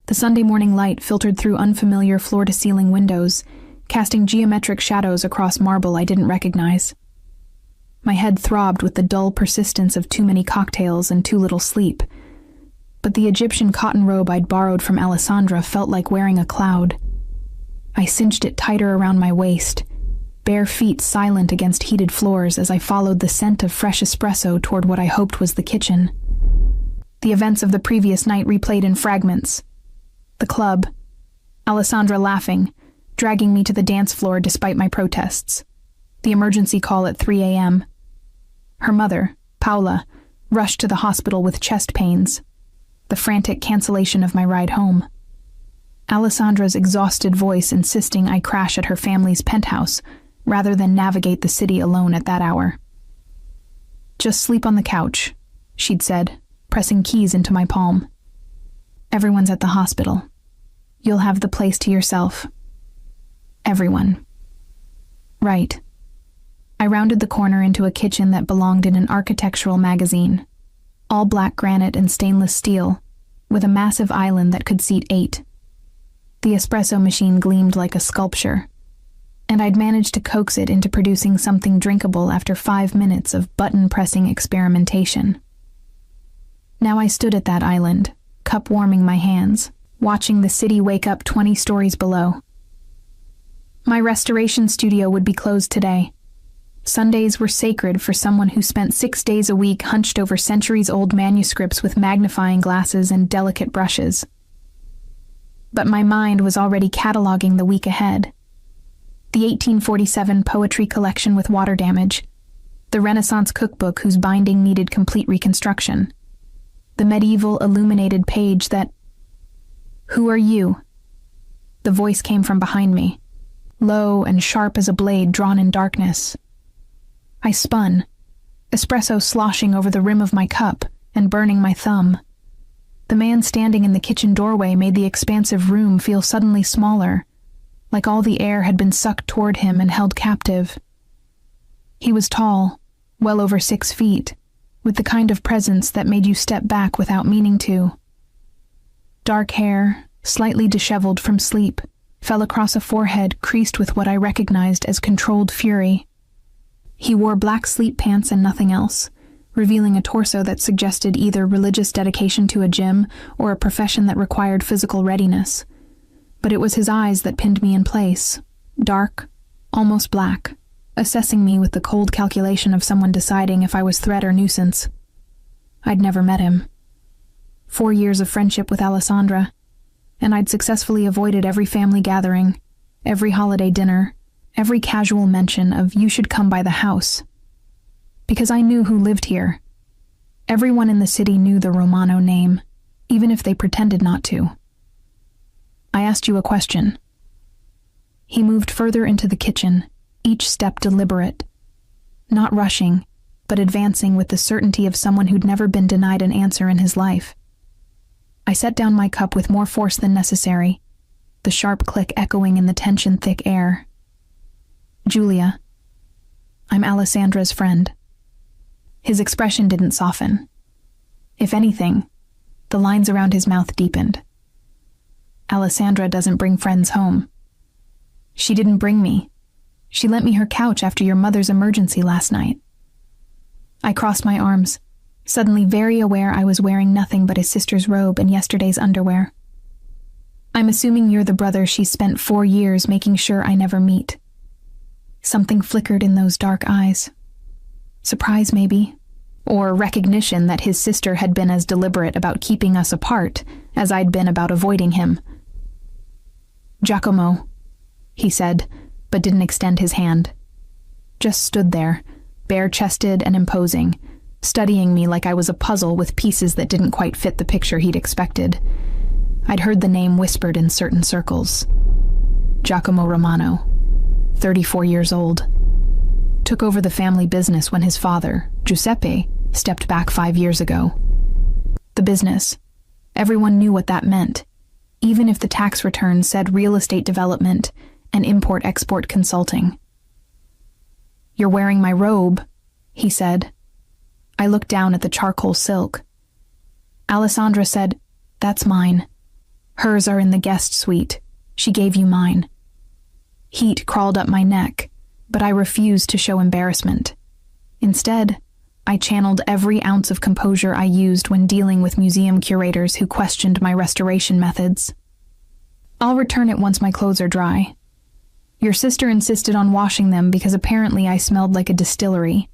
The Sunday morning light filtered through unfamiliar floor-to-ceiling windows, casting geometric shadows across marble I didn't recognize. My head throbbed with the dull persistence of too many cocktails and too little sleep, but the Egyptian cotton robe I'd borrowed from Alessandra felt like wearing a cloud. I cinched it tighter around my waist, bare feet silent against heated floors as I followed the scent of fresh espresso toward what I hoped was the kitchen. The events of the previous night replayed in fragments. The club, Alessandra laughing, dragging me to the dance floor despite my protests. The emergency call at 3 a.m. Her mother, Paula, rushed to the hospital with chest pains. The frantic cancellation of my ride home. Alessandra's exhausted voice insisting I crash at her family's penthouse rather than navigate the city alone at that hour. "Just sleep on the couch," she'd said, pressing keys into my palm. "Everyone's at the hospital. You'll have the place to yourself." Everyone. Right. I rounded the corner into a kitchen that belonged in an architectural magazine. All black granite and stainless steel, with a massive island that could seat 8. The espresso machine gleamed like a sculpture, and I'd managed to coax it into producing something drinkable after 5 minutes of button-pressing experimentation. Now I stood at that island, cup warming my hands, watching the city wake up 20 stories below. My restoration studio would be closed today. Sundays were sacred for someone who spent 6 days a week hunched over centuries-old manuscripts with magnifying glasses and delicate brushes. But my mind was already cataloging the week ahead. The 1847 poetry collection with water damage, the Renaissance cookbook whose binding needed complete reconstruction, the medieval illuminated page that... "Who are you?" The voice came from behind me, low and sharp as a blade drawn in darkness. I spun, espresso sloshing over the rim of my cup and burning my thumb. The man standing in the kitchen doorway made the expansive room feel suddenly smaller, like all the air had been sucked toward him and held captive. He was tall, well over 6 feet, with the kind of presence that made you step back without meaning to. Dark hair, slightly disheveled from sleep, fell across a forehead creased with what I recognized as controlled fury. He wore black sleep pants and nothing else, revealing a torso that suggested either religious dedication to a gym or a profession that required physical readiness. But it was his eyes that pinned me in place, dark, almost black, assessing me with the cold calculation of someone deciding if I was threat or nuisance. I'd never met him. 4 years of friendship with Alessandra, and I'd successfully avoided every family gathering, every holiday dinner, every casual mention of "you should come by the house." Because I knew who lived here. Everyone in the city knew the Romano name, even if they pretended not to. "I asked you a question." He moved further into the kitchen, each step deliberate. Not rushing, but advancing with the certainty of someone who'd never been denied an answer in his life. I set down my cup with more force than necessary, the sharp click echoing in the tension-thick air. "Julia, I'm Alessandra's friend." His expression didn't soften. If anything, the lines around his mouth deepened. "Alessandra doesn't bring friends home. She didn't bring me. She lent me her couch after your mother's emergency last night." I crossed my arms, suddenly very aware I was wearing nothing but his sister's robe and yesterday's underwear. "I'm assuming you're the brother she spent 4 years making sure I never meet." Something flickered in those dark eyes. Surprise, maybe, or recognition that his sister had been as deliberate about keeping us apart as I'd been about avoiding him. "Giacomo," he said, but didn't extend his hand. Just stood there, bare-chested and imposing, studying me like I was a puzzle with pieces that didn't quite fit the picture he'd expected. I'd heard the name whispered in certain circles. Giacomo Romano, 34 years old. Took over the family business when his father, Giuseppe, stepped back 5 years ago. The business. Everyone knew what that meant, even if the tax return said real estate development and import-export consulting. "You're wearing my robe," he said. I looked down at the charcoal silk. Alessandra said, "That's mine." Hers are in the guest suite. She gave you mine. Heat crawled up my neck, but I refused to show embarrassment. Instead, I channeled every ounce of composure I used when dealing with museum curators who questioned my restoration methods. I'll return it once my clothes are dry. Your sister insisted on washing them because apparently I smelled like a distillery.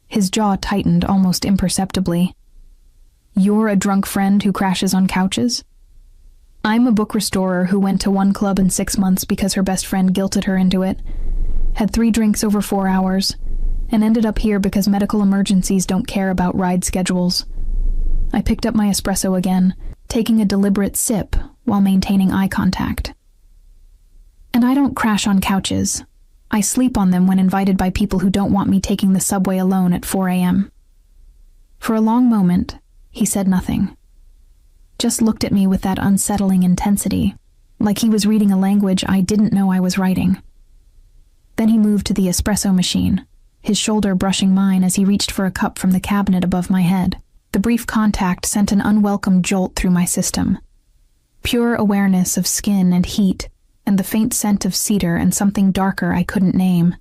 His jaw tightened almost imperceptibly. You're a drunk friend who crashes on couches? I'm a book restorer who went to one club in 6 months because her best friend guilted her into it, had 3 drinks over 4 hours, and ended up here because medical emergencies don't care about ride schedules. I picked up my espresso again, taking a deliberate sip while maintaining eye contact. And I don't crash on couches. I sleep on them when invited by people who don't want me taking the subway alone at 4 a.m. For a long moment, he said nothing. Just looked at me with that unsettling intensity, like he was reading a language I didn't know I was writing. Then he moved to the espresso machine, his shoulder brushing mine as he reached for a cup from the cabinet above my head. The brief contact sent an unwelcome jolt through my system. Pure awareness of skin and heat, and the faint scent of cedar and something darker I couldn't name.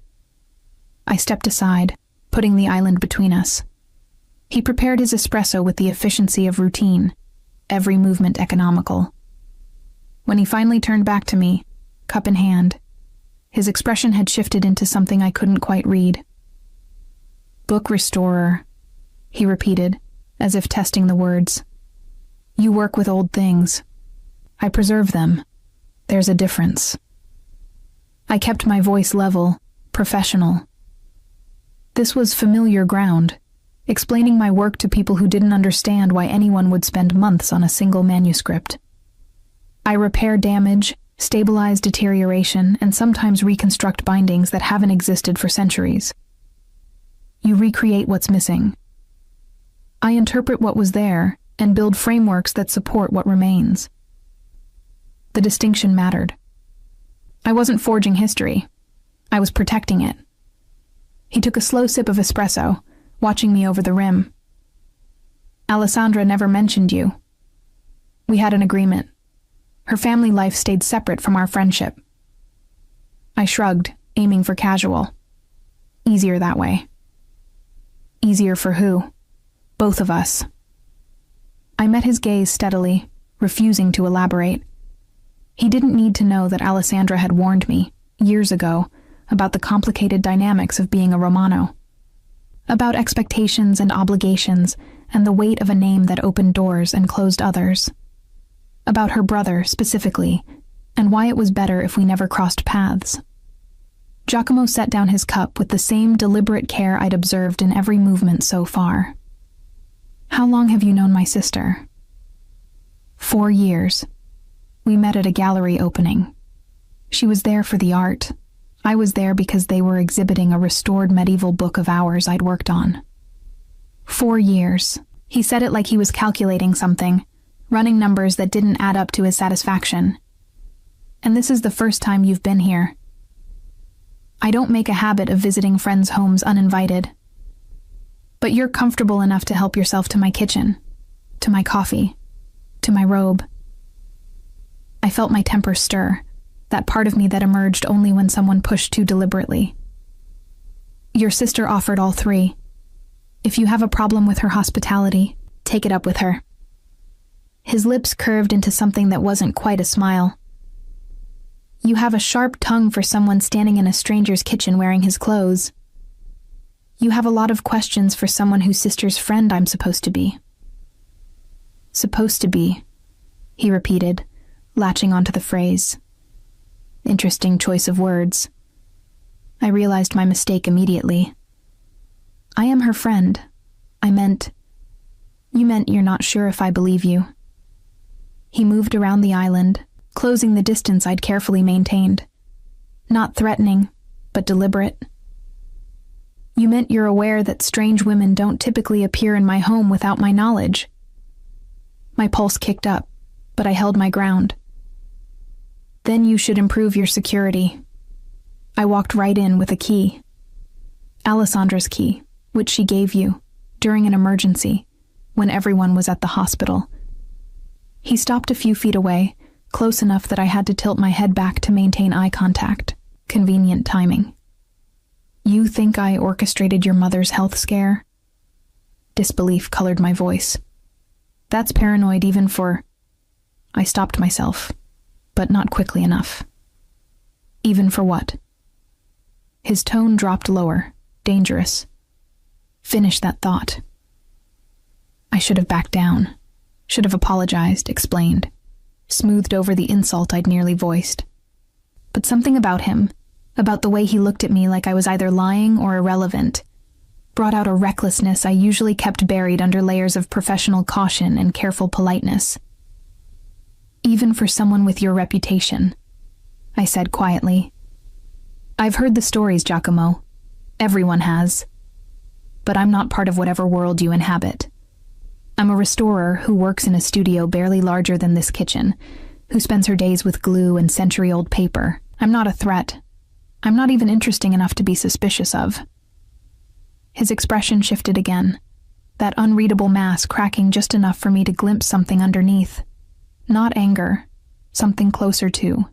I stepped aside, putting the island between us. He prepared his espresso with the efficiency of routine, every movement economical. When he finally turned back to me, cup in hand, his expression had shifted into something I couldn't quite read. Book restorer, he repeated, as if testing the words. You work with old things. I preserve them. There's a difference. I kept my voice level, professional. This was familiar ground, explaining my work to people who didn't understand why anyone would spend months on a single manuscript. I repair damage, stabilize deterioration, and sometimes reconstruct bindings that haven't existed for centuries. You recreate what's missing. I interpret what was there and build frameworks that support what remains. The distinction mattered. I wasn't forging history. I was protecting it. He took a slow sip of espresso, watching me over the rim. Alessandra never mentioned you. We had an agreement. Her family life stayed separate from our friendship. I shrugged, aiming for casual. Easier that way. Easier for who? Both of us. I met his gaze steadily, refusing to elaborate. He didn't need to know that Alessandra had warned me, years ago, about the complicated dynamics of being a Romano. About expectations and obligations, and the weight of a name that opened doors and closed others. About her brother, specifically, and why it was better if we never crossed paths. Giacomo set down his cup with the same deliberate care I'd observed in every movement so far. How long have you known my sister? 4 years. We met at a gallery opening. She was there for the art. I was there because they were exhibiting a restored medieval book of hours I'd worked on. 4 years. He said it like he was calculating something, running numbers that didn't add up to his satisfaction. And this is the first time you've been here. I don't make a habit of visiting friends' homes uninvited. But you're comfortable enough to help yourself to my kitchen, to my coffee, to my robe. I felt my temper stir, that part of me that emerged only when someone pushed too deliberately. Your sister offered all 3. If you have a problem with her hospitality, take it up with her. His lips curved into something that wasn't quite a smile. You have a sharp tongue for someone standing in a stranger's kitchen wearing his clothes. You have a lot of questions for someone whose sister's friend I'm supposed to be. Supposed to be, he repeated, latching onto the phrase. Interesting choice of words. I realized my mistake immediately. I am her friend. You meant you're not sure if I believe you. He moved around the island, closing the distance I'd carefully maintained. Not threatening, but deliberate. You meant you're aware that strange women don't typically appear in my home without my knowledge. My pulse kicked up, but I held my ground. Then you should improve your security. I walked right in with a key. Alessandra's key, which she gave you, during an emergency, when everyone was at the hospital. He stopped a few feet away, close enough that I had to tilt my head back to maintain eye contact. Convenient timing. You think I orchestrated your mother's health scare? Disbelief colored my voice. That's paranoid even for... I stopped myself, but not quickly enough. Even for what? His tone dropped lower, dangerous. Finish that thought. I should have backed down, should have apologized, explained, smoothed over the insult I'd nearly voiced. But something about him, about the way he looked at me like I was either lying or irrelevant, brought out a recklessness I usually kept buried under layers of professional caution and careful politeness. Even for someone with your reputation, I said quietly. I've heard the stories, Giacomo. Everyone has. But I'm not part of whatever world you inhabit. I'm a restorer who works in a studio barely larger than this kitchen, who spends her days with glue and century-old paper. I'm not a threat. I'm not even interesting enough to be suspicious of. His expression shifted again, that unreadable mask cracking just enough for me to glimpse something underneath. Not anger, something closer to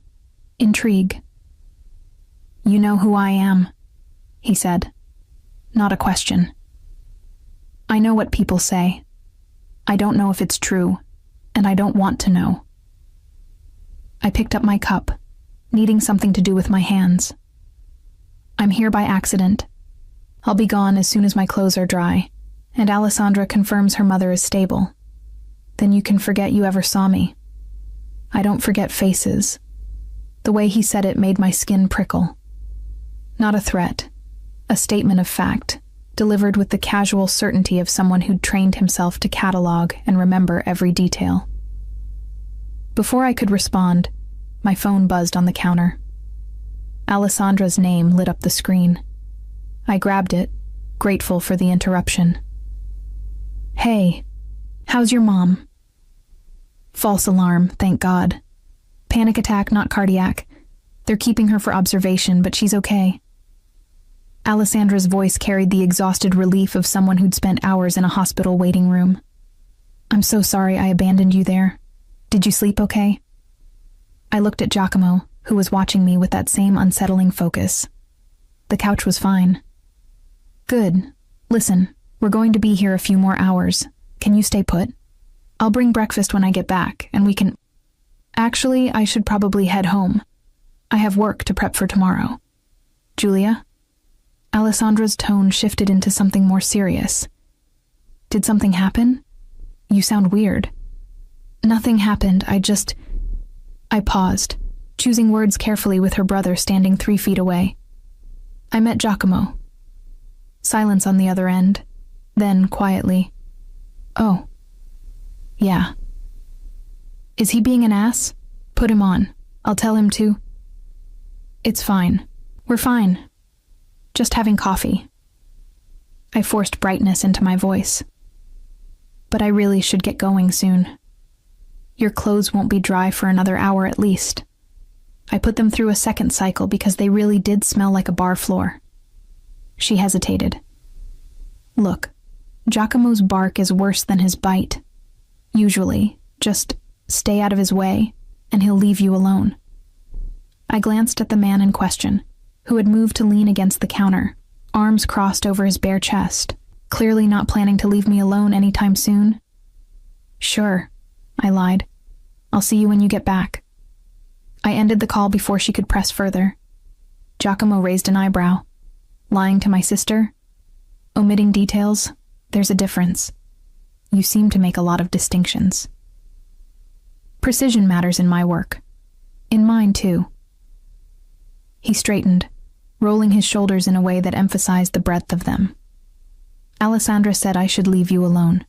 intrigue. You know who I am, he said. Not a question. I know what people say. I don't know if it's true, and I don't want to know. I picked up my cup, needing something to do with my hands. I'm here by accident. I'll be gone as soon as my clothes are dry, and Alessandra confirms her mother is stable. Then you can forget you ever saw me. I don't forget faces. The way he said it made my skin prickle. Not a threat, a statement of fact, delivered with the casual certainty of someone who'd trained himself to catalog and remember every detail. Before I could respond, my phone buzzed on the counter. Alessandra's name lit up the screen. I grabbed it, grateful for the interruption. Hey, how's your mom? False alarm, thank God. Panic attack, not cardiac. They're keeping her for observation, but she's okay. Alessandra's voice carried the exhausted relief of someone who'd spent hours in a hospital waiting room. I'm so sorry I abandoned you there. Did you sleep okay? I looked at Giacomo, who was watching me with that same unsettling focus. The couch was fine. Good. Listen, we're going to be here a few more hours. Can you stay put? I'll bring breakfast when I get back, and we can... Actually, I should probably head home. I have work to prep for tomorrow. Julia? Alessandra's tone shifted into something more serious. Did something happen? You sound weird. Nothing happened, I paused, choosing words carefully with her brother standing 3 feet away. I met Giacomo. Silence on the other end, then quietly. Oh. Yeah. Is he being an ass? Put him on. I'll tell him to. It's fine. We're fine. Just having coffee. I forced brightness into my voice. But I really should get going soon. Your clothes won't be dry for another hour at least. I put them through a second cycle because they really did smell like a bar floor. She hesitated. Look, Giacomo's bark is worse than his bite. Usually, just stay out of his way, and he'll leave you alone. I glanced at the man in question, who had moved to lean against the counter, arms crossed over his bare chest, clearly not planning to leave me alone anytime soon. Sure, I lied. I'll see you when you get back. I ended the call before she could press further. Giacomo raised an eyebrow. Lying to my sister? Omitting details? There's a difference. You seem to make a lot of distinctions. Precision matters in my work. In mine, too. He straightened, rolling his shoulders in a way that emphasized the breadth of them. Alessandra said I should leave you alone.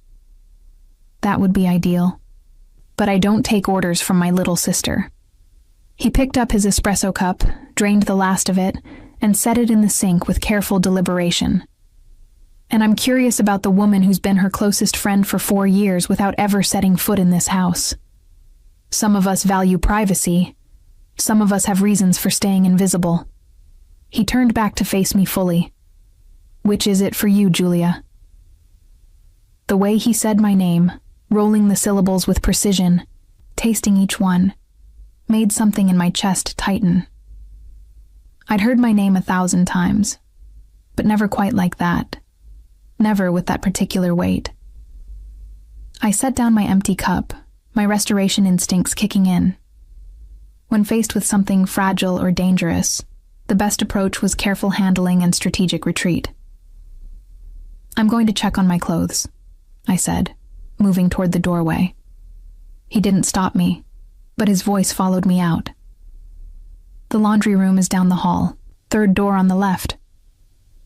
That would be ideal. But I don't take orders from my little sister. He picked up his espresso cup, drained the last of it, and set it in the sink with careful deliberation. And I'm curious about the woman who's been her closest friend for 4 years without ever setting foot in this house. Some of us value privacy. Some of us have reasons for staying invisible. He turned back to face me fully. Which is it for you, Julia? The way he said my name, rolling the syllables with precision, tasting each one, made something in my chest tighten. I'd heard my name 1,000 times, but never quite like that. Never with that particular weight. I set down my empty cup, my restoration instincts kicking in. When faced with something fragile or dangerous, the best approach was careful handling and strategic retreat. "I'm going to check on my clothes," I said, moving toward the doorway. He didn't stop me, but his voice followed me out. "The laundry room is down the hall, third door on the left."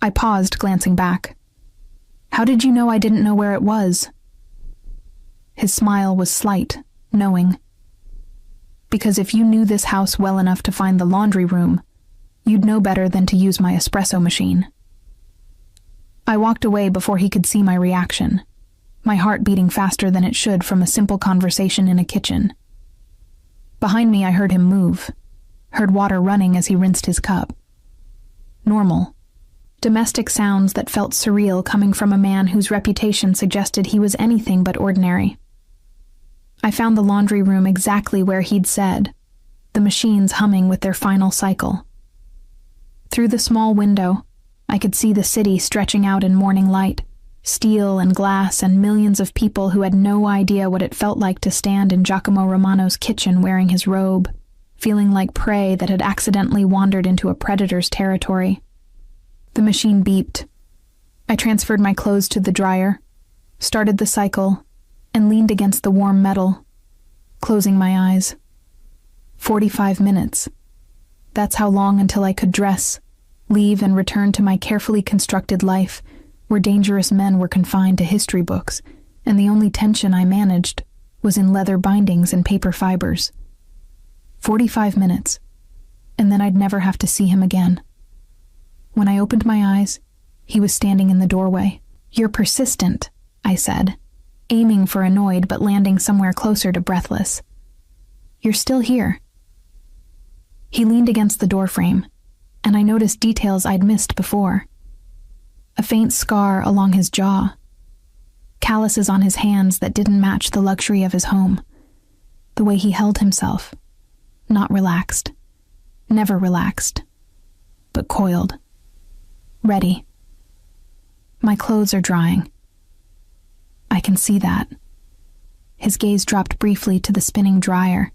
I paused, glancing back. "How did you know I didn't know where it was?" His smile was slight, knowing. "Because if you knew this house well enough to find the laundry room, you'd know better than to use my espresso machine." I walked away before he could see my reaction, my heart beating faster than it should from a simple conversation in a kitchen. Behind me I heard him move, heard water running as he rinsed his cup. Normal. Domestic sounds that felt surreal coming from a man whose reputation suggested he was anything but ordinary. I found the laundry room exactly where he'd said, the machines humming with their final cycle. Through the small window, I could see the city stretching out in morning light, steel and glass and millions of people who had no idea what it felt like to stand in Giacomo Romano's kitchen wearing his robe, feeling like prey that had accidentally wandered into a predator's territory. The machine beeped. I transferred my clothes to the dryer, started the cycle, and leaned against the warm metal, closing my eyes. 45 minutes. That's how long until I could dress, leave and return to my carefully constructed life, where dangerous men were confined to history books, and the only tension I managed was in leather bindings and paper fibers. 45 minutes, and then I'd never have to see him again. When I opened my eyes, he was standing in the doorway. "You're persistent," I said, aiming for annoyed but landing somewhere closer to breathless. "You're still here." He leaned against the doorframe, and I noticed details I'd missed before. A faint scar along his jaw, calluses on his hands that didn't match the luxury of his home, the way he held himself, not relaxed, never relaxed, but coiled, ready. "My clothes are drying." "I can see that." His gaze dropped briefly to the spinning dryer,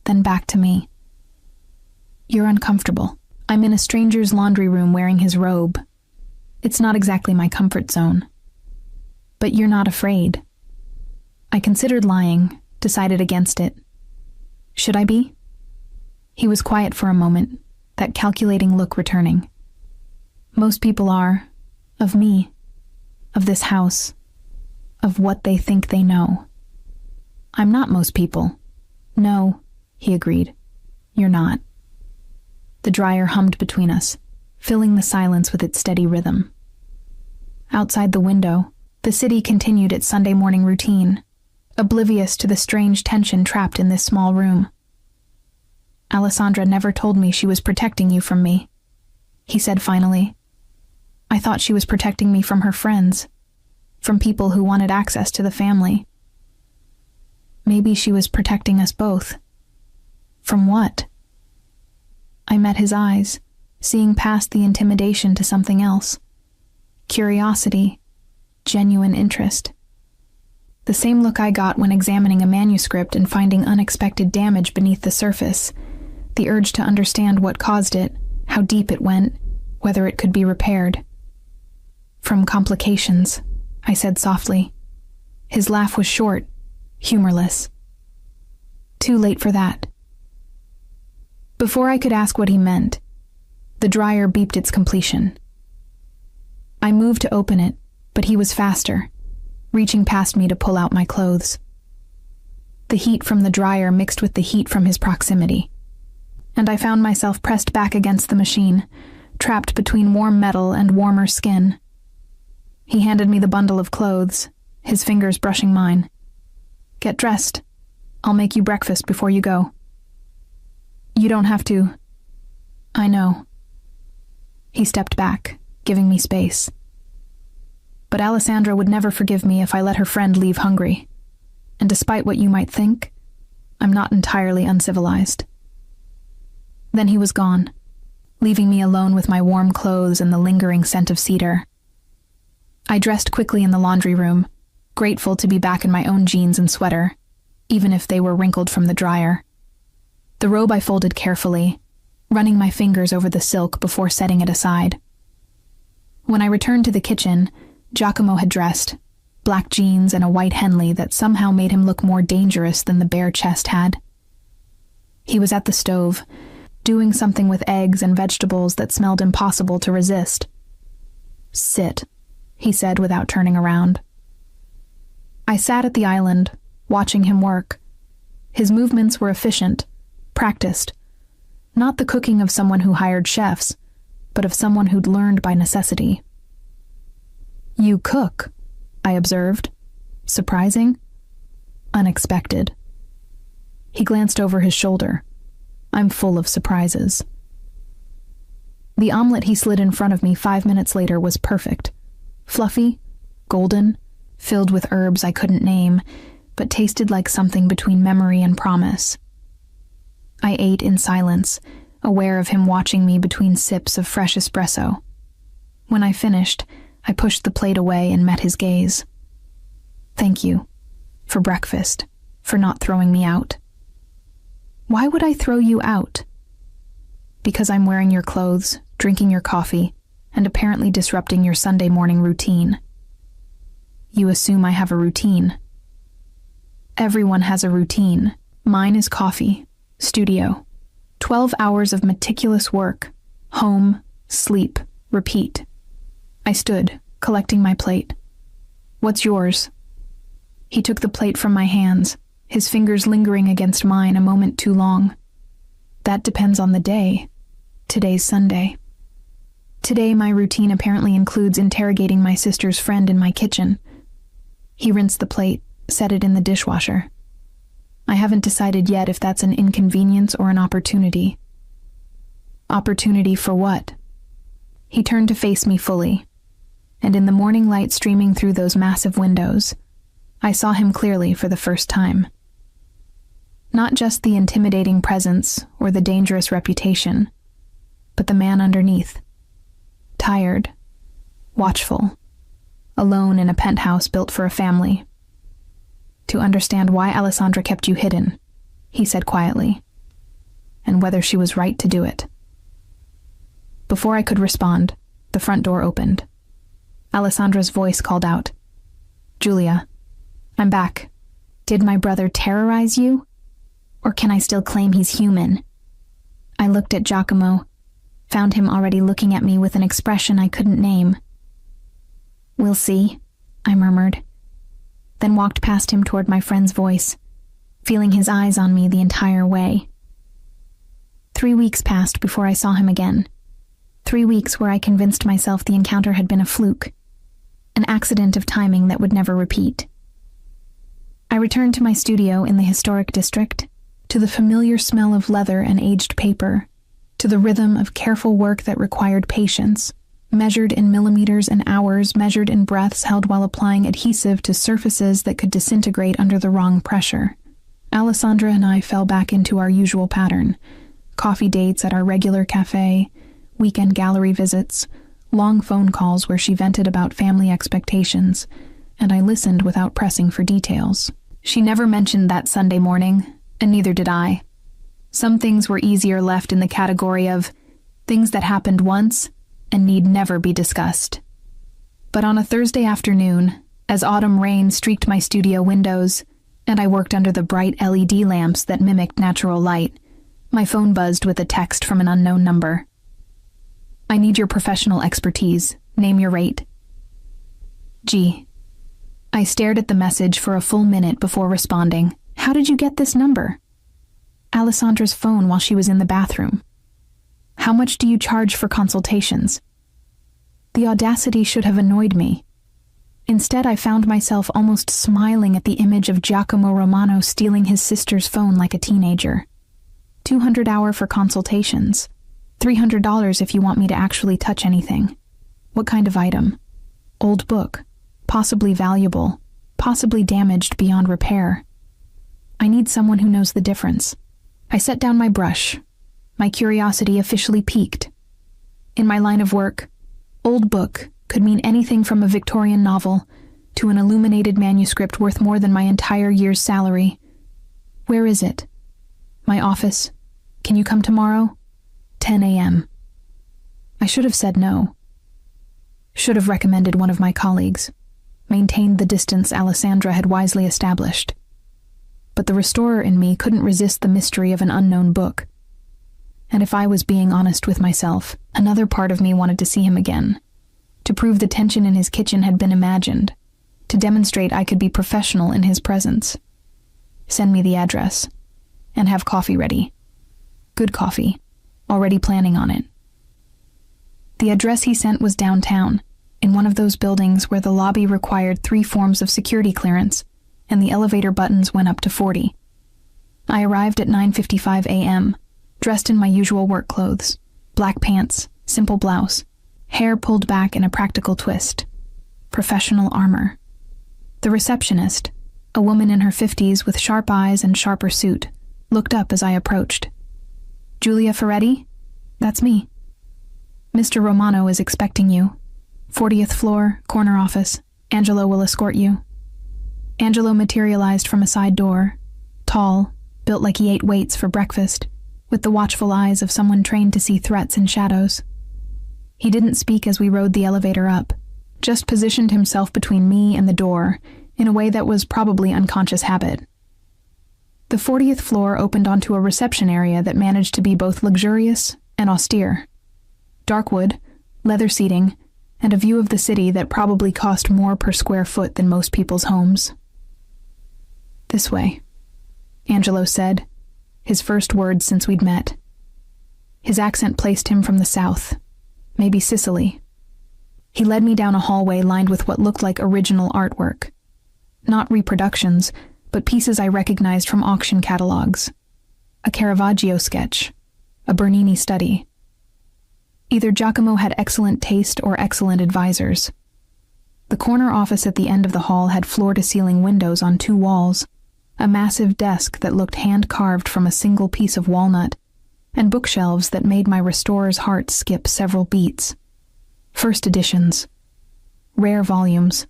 then back to me. "You're uncomfortable. I'm in a stranger's laundry room wearing his robe. It's not exactly my comfort zone. But you're not afraid." I considered lying, decided against it. Should I be? He was quiet for a moment, that calculating look returning. "Most people are. Of me. Of this house. Of what they think they know." "I'm not most people." "No," he agreed. "You're not." The dryer hummed between us, filling the silence with its steady rhythm. Outside the window, the city continued its Sunday morning routine, oblivious to the strange tension trapped in this small room. "Alessandra never told me she was protecting you from me," he said finally. "I thought she was protecting me from her friends, from people who wanted access to the family. Maybe she was protecting us both. From what?" I met his eyes, seeing past the intimidation to something else. Curiosity, genuine interest. The same look I got when examining a manuscript and finding unexpected damage beneath the surface, the urge to understand what caused it, how deep it went, whether it could be repaired. "From complications," I said softly. His laugh was short, humorless. "Too late for that." Before I could ask what he meant, the dryer beeped its completion. I moved to open it, but he was faster, reaching past me to pull out my clothes. The heat from the dryer mixed with the heat from his proximity, and I found myself pressed back against the machine, trapped between warm metal and warmer skin. He handed me the bundle of clothes, his fingers brushing mine. "Get dressed. I'll make you breakfast before you go." "You don't have to." "I know." He stepped back, giving me space. "But Alessandra would never forgive me if I let her friend leave hungry. And despite what you might think, I'm not entirely uncivilized. Then he was gone, leaving me alone with my warm clothes and the lingering scent of cedar. I dressed quickly in the laundry room, grateful to be back in my own jeans and sweater, even if they were wrinkled from the dryer. The robe I folded carefully, running my fingers over the silk before setting it aside. When I returned to the kitchen, Giacomo had dressed, black jeans and a white Henley that somehow made him look more dangerous than the bare chest had. He was at the stove, doing something with eggs and vegetables that smelled impossible to resist. "Sit," he said without turning around. I sat at the island, watching him work. His movements were efficient, practiced. Not the cooking of someone who hired chefs, but of someone who'd learned by necessity. "You cook," I observed. Surprising? Unexpected. He glanced over his shoulder. I'm full of surprises. The omelet he slid in front of me 5 minutes later was perfect. Fluffy, golden, filled with herbs I couldn't name, but tasted like something between memory and promise. I ate in silence, aware of him watching me between sips of fresh espresso. When I finished, I pushed the plate away and met his gaze. "Thank you. For breakfast. For not throwing me out." "Why would I throw you out?" "Because I'm wearing your clothes, drinking your coffee, and apparently disrupting your Sunday morning routine." "You assume I have a routine." "Everyone has a routine. Mine is coffee, studio, 12 hours of meticulous work, home, sleep, repeat." I stood, collecting my plate. "What's yours?" He took the plate from my hands, his fingers lingering against mine a moment too long. "That depends on the day. Today's Sunday. Today my routine apparently includes interrogating my sister's friend in my kitchen." He rinsed the plate, set it in the dishwasher. "I haven't decided yet if that's an inconvenience or an opportunity." "Opportunity for what?" He turned to face me fully, and in the morning light streaming through those massive windows, I saw him clearly for the first time. Not just the intimidating presence or the dangerous reputation, but the man underneath. Tired, watchful, alone in a penthouse built for a family. "To understand why Alessandra kept you hidden," he said quietly, "and whether she was right to do it." Before I could respond, the front door opened. Alessandra's voice called out, "Julia, I'm back. Did my brother terrorize you? Or can I still claim he's human?" I looked at Giacomo, found him already looking at me with an expression I couldn't name. "We'll see," I murmured, then walked past him toward my friend's voice, feeling his eyes on me the entire way. 3 weeks passed before I saw him again. 3 weeks where I convinced myself the encounter had been a fluke, an accident of timing that would never repeat. I returned to my studio in the historic district, to the familiar smell of leather and aged paper, to the rhythm of careful work that required patience, measured in millimeters and hours, measured in breaths held while applying adhesive to surfaces that could disintegrate under the wrong pressure. Alessandra and I fell back into our usual pattern: coffee dates at our regular cafe, weekend gallery visits, long phone calls where she vented about family expectations, and I listened without pressing for details. She never mentioned that Sunday morning, and neither did I. Some things were easier left in the category of things that happened once and need never be discussed. But on a Thursday afternoon, as autumn rain streaked my studio windows, and I worked under the bright LED lamps that mimicked natural light, my phone buzzed with a text from an unknown number. "I need your professional expertise. Name your rate." G. I stared at the message for a full minute before responding. "How did you get this number?" "Alessandra's phone while she was in the bathroom." "How much do you charge for consultations?" The audacity should have annoyed me. Instead, I found myself almost smiling at the image of Giacomo Romano stealing his sister's phone like a teenager. $200 for consultations. $300 if you want me to actually touch anything. What kind of item? Old book. Possibly valuable. Possibly damaged beyond repair. I need someone who knows the difference. I set down my brush. My curiosity officially piqued. In my line of work, old book could mean anything from a Victorian novel to an illuminated manuscript worth more than my entire year's salary. Where is it? My office. Can you come tomorrow? 10 a.m. I should have said no. Should have recommended one of my colleagues. Maintained the distance Alessandra had wisely established. But the restorer in me couldn't resist the mystery of an unknown book. And if I was being honest with myself, another part of me wanted to see him again. To prove the tension in his kitchen had been imagined. To demonstrate I could be professional in his presence. Send me the address. And have coffee ready. Good coffee. Already planning on it. The address he sent was downtown, in one of those buildings where the lobby required 3 forms of security clearance, and the elevator buttons went up to 40. I arrived at 9:55 a.m., dressed in my usual work clothes, black pants, simple blouse, hair pulled back in a practical twist. Professional armor. The receptionist, a woman in her 50s with sharp eyes and sharper suit, looked up as I approached. Julia Ferretti? That's me. Mr. Romano is expecting you. 40th floor, corner office. Angelo will escort you. Angelo materialized from a side door, tall, built like he ate weights for breakfast, with the watchful eyes of someone trained to see threats in shadows. He didn't speak as we rode the elevator up, just positioned himself between me and the door in a way that was probably unconscious habit. The 40th floor opened onto a reception area that managed to be both luxurious and austere. Dark wood, leather seating, and a view of the city that probably cost more per square foot than most people's homes. This way, Angelo said, his first words since we'd met. His accent placed him from the south, maybe Sicily. He led me down a hallway lined with what looked like original artwork. Not reproductions, but pieces I recognized from auction catalogs. A Caravaggio sketch, a Bernini study. Either Giacomo had excellent taste or excellent advisors. The corner office at the end of the hall had floor-to-ceiling windows on 2 walls, a massive desk that looked hand-carved from a single piece of walnut, and bookshelves that made my restorer's heart skip several beats. First editions. Rare volumes.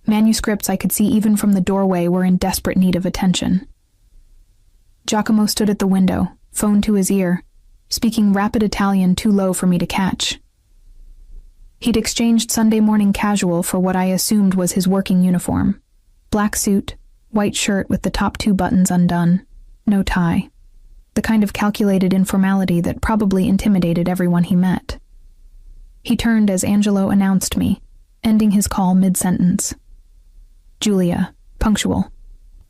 Manuscripts I could see even from the doorway were in desperate need of attention. Giacomo stood at the window, phone to his ear, speaking rapid Italian too low for me to catch. He'd exchanged Sunday morning casual for what I assumed was his working uniform. Black suit, white shirt with the top 2 buttons undone, no tie. The kind of calculated informality that probably intimidated everyone he met. He turned as Angelo announced me, ending his call mid-sentence. Julia, punctual.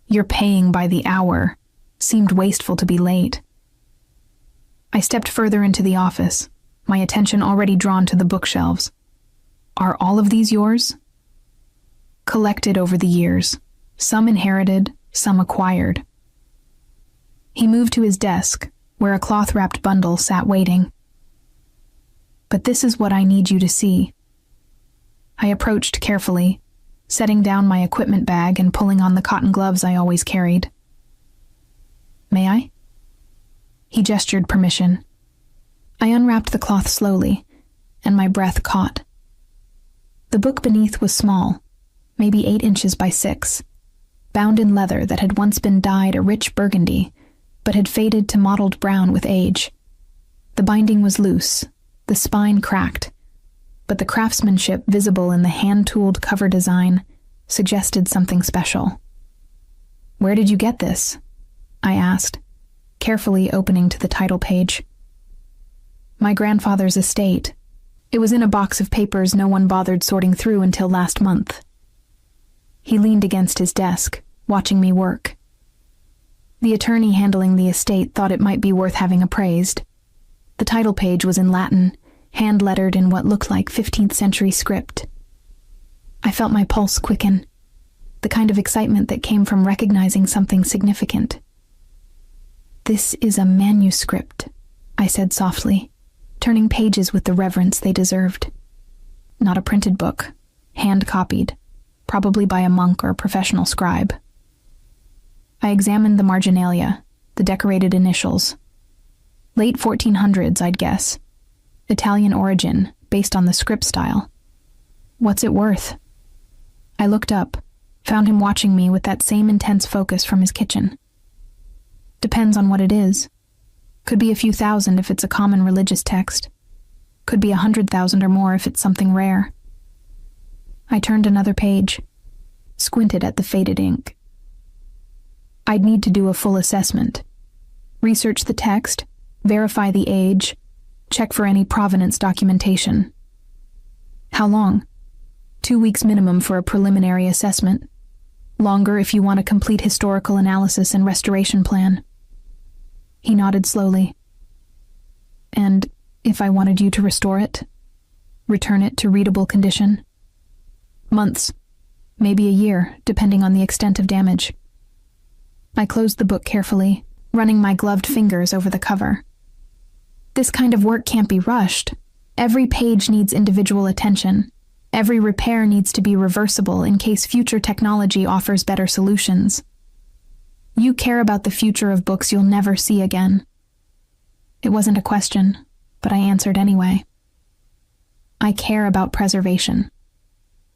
You're paying by the hour. Seemed wasteful to be late. I stepped further into the office, my attention already drawn to the bookshelves. Are all of these yours? Collected over the years, some inherited, some acquired. He moved to his desk, where a cloth-wrapped bundle sat waiting. But this is what I need you to see. I approached carefully, setting down my equipment bag and pulling on the cotton gloves I always carried. May I? He gestured permission. I unwrapped the cloth slowly, and my breath caught. The book beneath was small, maybe 8 inches by 6, bound in leather that had once been dyed a rich burgundy, but had faded to mottled brown with age. The binding was loose, the spine cracked, but the craftsmanship visible in the hand-tooled cover design suggested something special. Where did you get this? I asked, carefully opening to the title page. My grandfather's estate. It was in a box of papers no one bothered sorting through until last month. He leaned against his desk, watching me work. The attorney handling the estate thought it might be worth having appraised. The title page was in Latin, hand-lettered in what looked like 15th century script. I felt my pulse quicken, the kind of excitement that came from recognizing something significant. This is a manuscript, I said softly, turning pages with the reverence they deserved. Not a printed book, hand-copied, probably by a monk or professional scribe. I examined the marginalia, the decorated initials. Late 1400s, I'd guess. Italian origin, based on the script style. What's it worth? I looked up, found him watching me with that same intense focus from his kitchen. Depends on what it is. Could be a few thousand if it's a common religious text. Could be 100,000 or more if it's something rare. I turned another page, squinted at the faded ink. I'd need to do a full assessment. Research the text, verify the age, check for any provenance documentation. How long? 2 weeks minimum for a preliminary assessment. Longer if you want a complete historical analysis and restoration plan. He nodded slowly. And if I wanted you to restore it? Return it to readable condition? Months, maybe a year, depending on the extent of damage. I closed the book carefully, running my gloved fingers over the cover. This kind of work can't be rushed. Every page needs individual attention. Every repair needs to be reversible in case future technology offers better solutions. You care about the future of books you'll never see again. It wasn't a question, but I answered anyway. I care about preservation.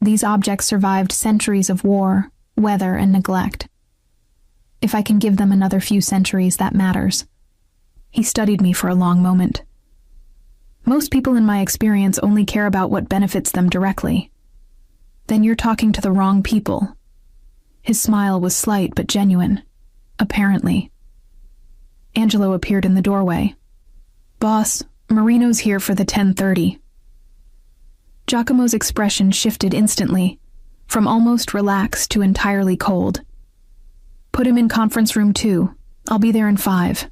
These objects survived centuries of war, weather, and neglect. If I can give them another few centuries, that matters. He studied me for a long moment. Most people in my experience only care about what benefits them directly. Then you're talking to the wrong people. His smile was slight but genuine, apparently. Angelo appeared in the doorway. Boss, Marino's here for the 10:30. Giacomo's expression shifted instantly, from almost relaxed to entirely cold. Put him in conference room 2. I'll be there in 5.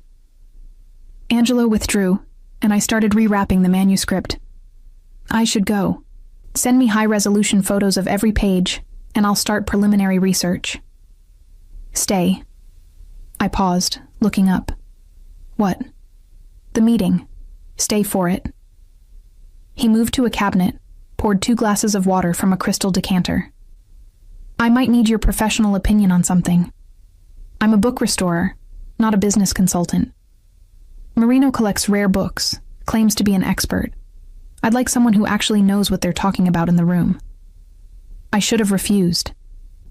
Angelo withdrew, and I started rewrapping the manuscript. I should go. Send me high-resolution photos of every page, and I'll start preliminary research. Stay. I paused, looking up. What? The meeting. Stay for it. He moved to a cabinet, poured 2 glasses of water from a crystal decanter. I might need your professional opinion on something. I'm a book restorer, not a business consultant. Marino collects rare books, claims to be an expert. I'd like someone who actually knows what they're talking about in the room. I should have refused.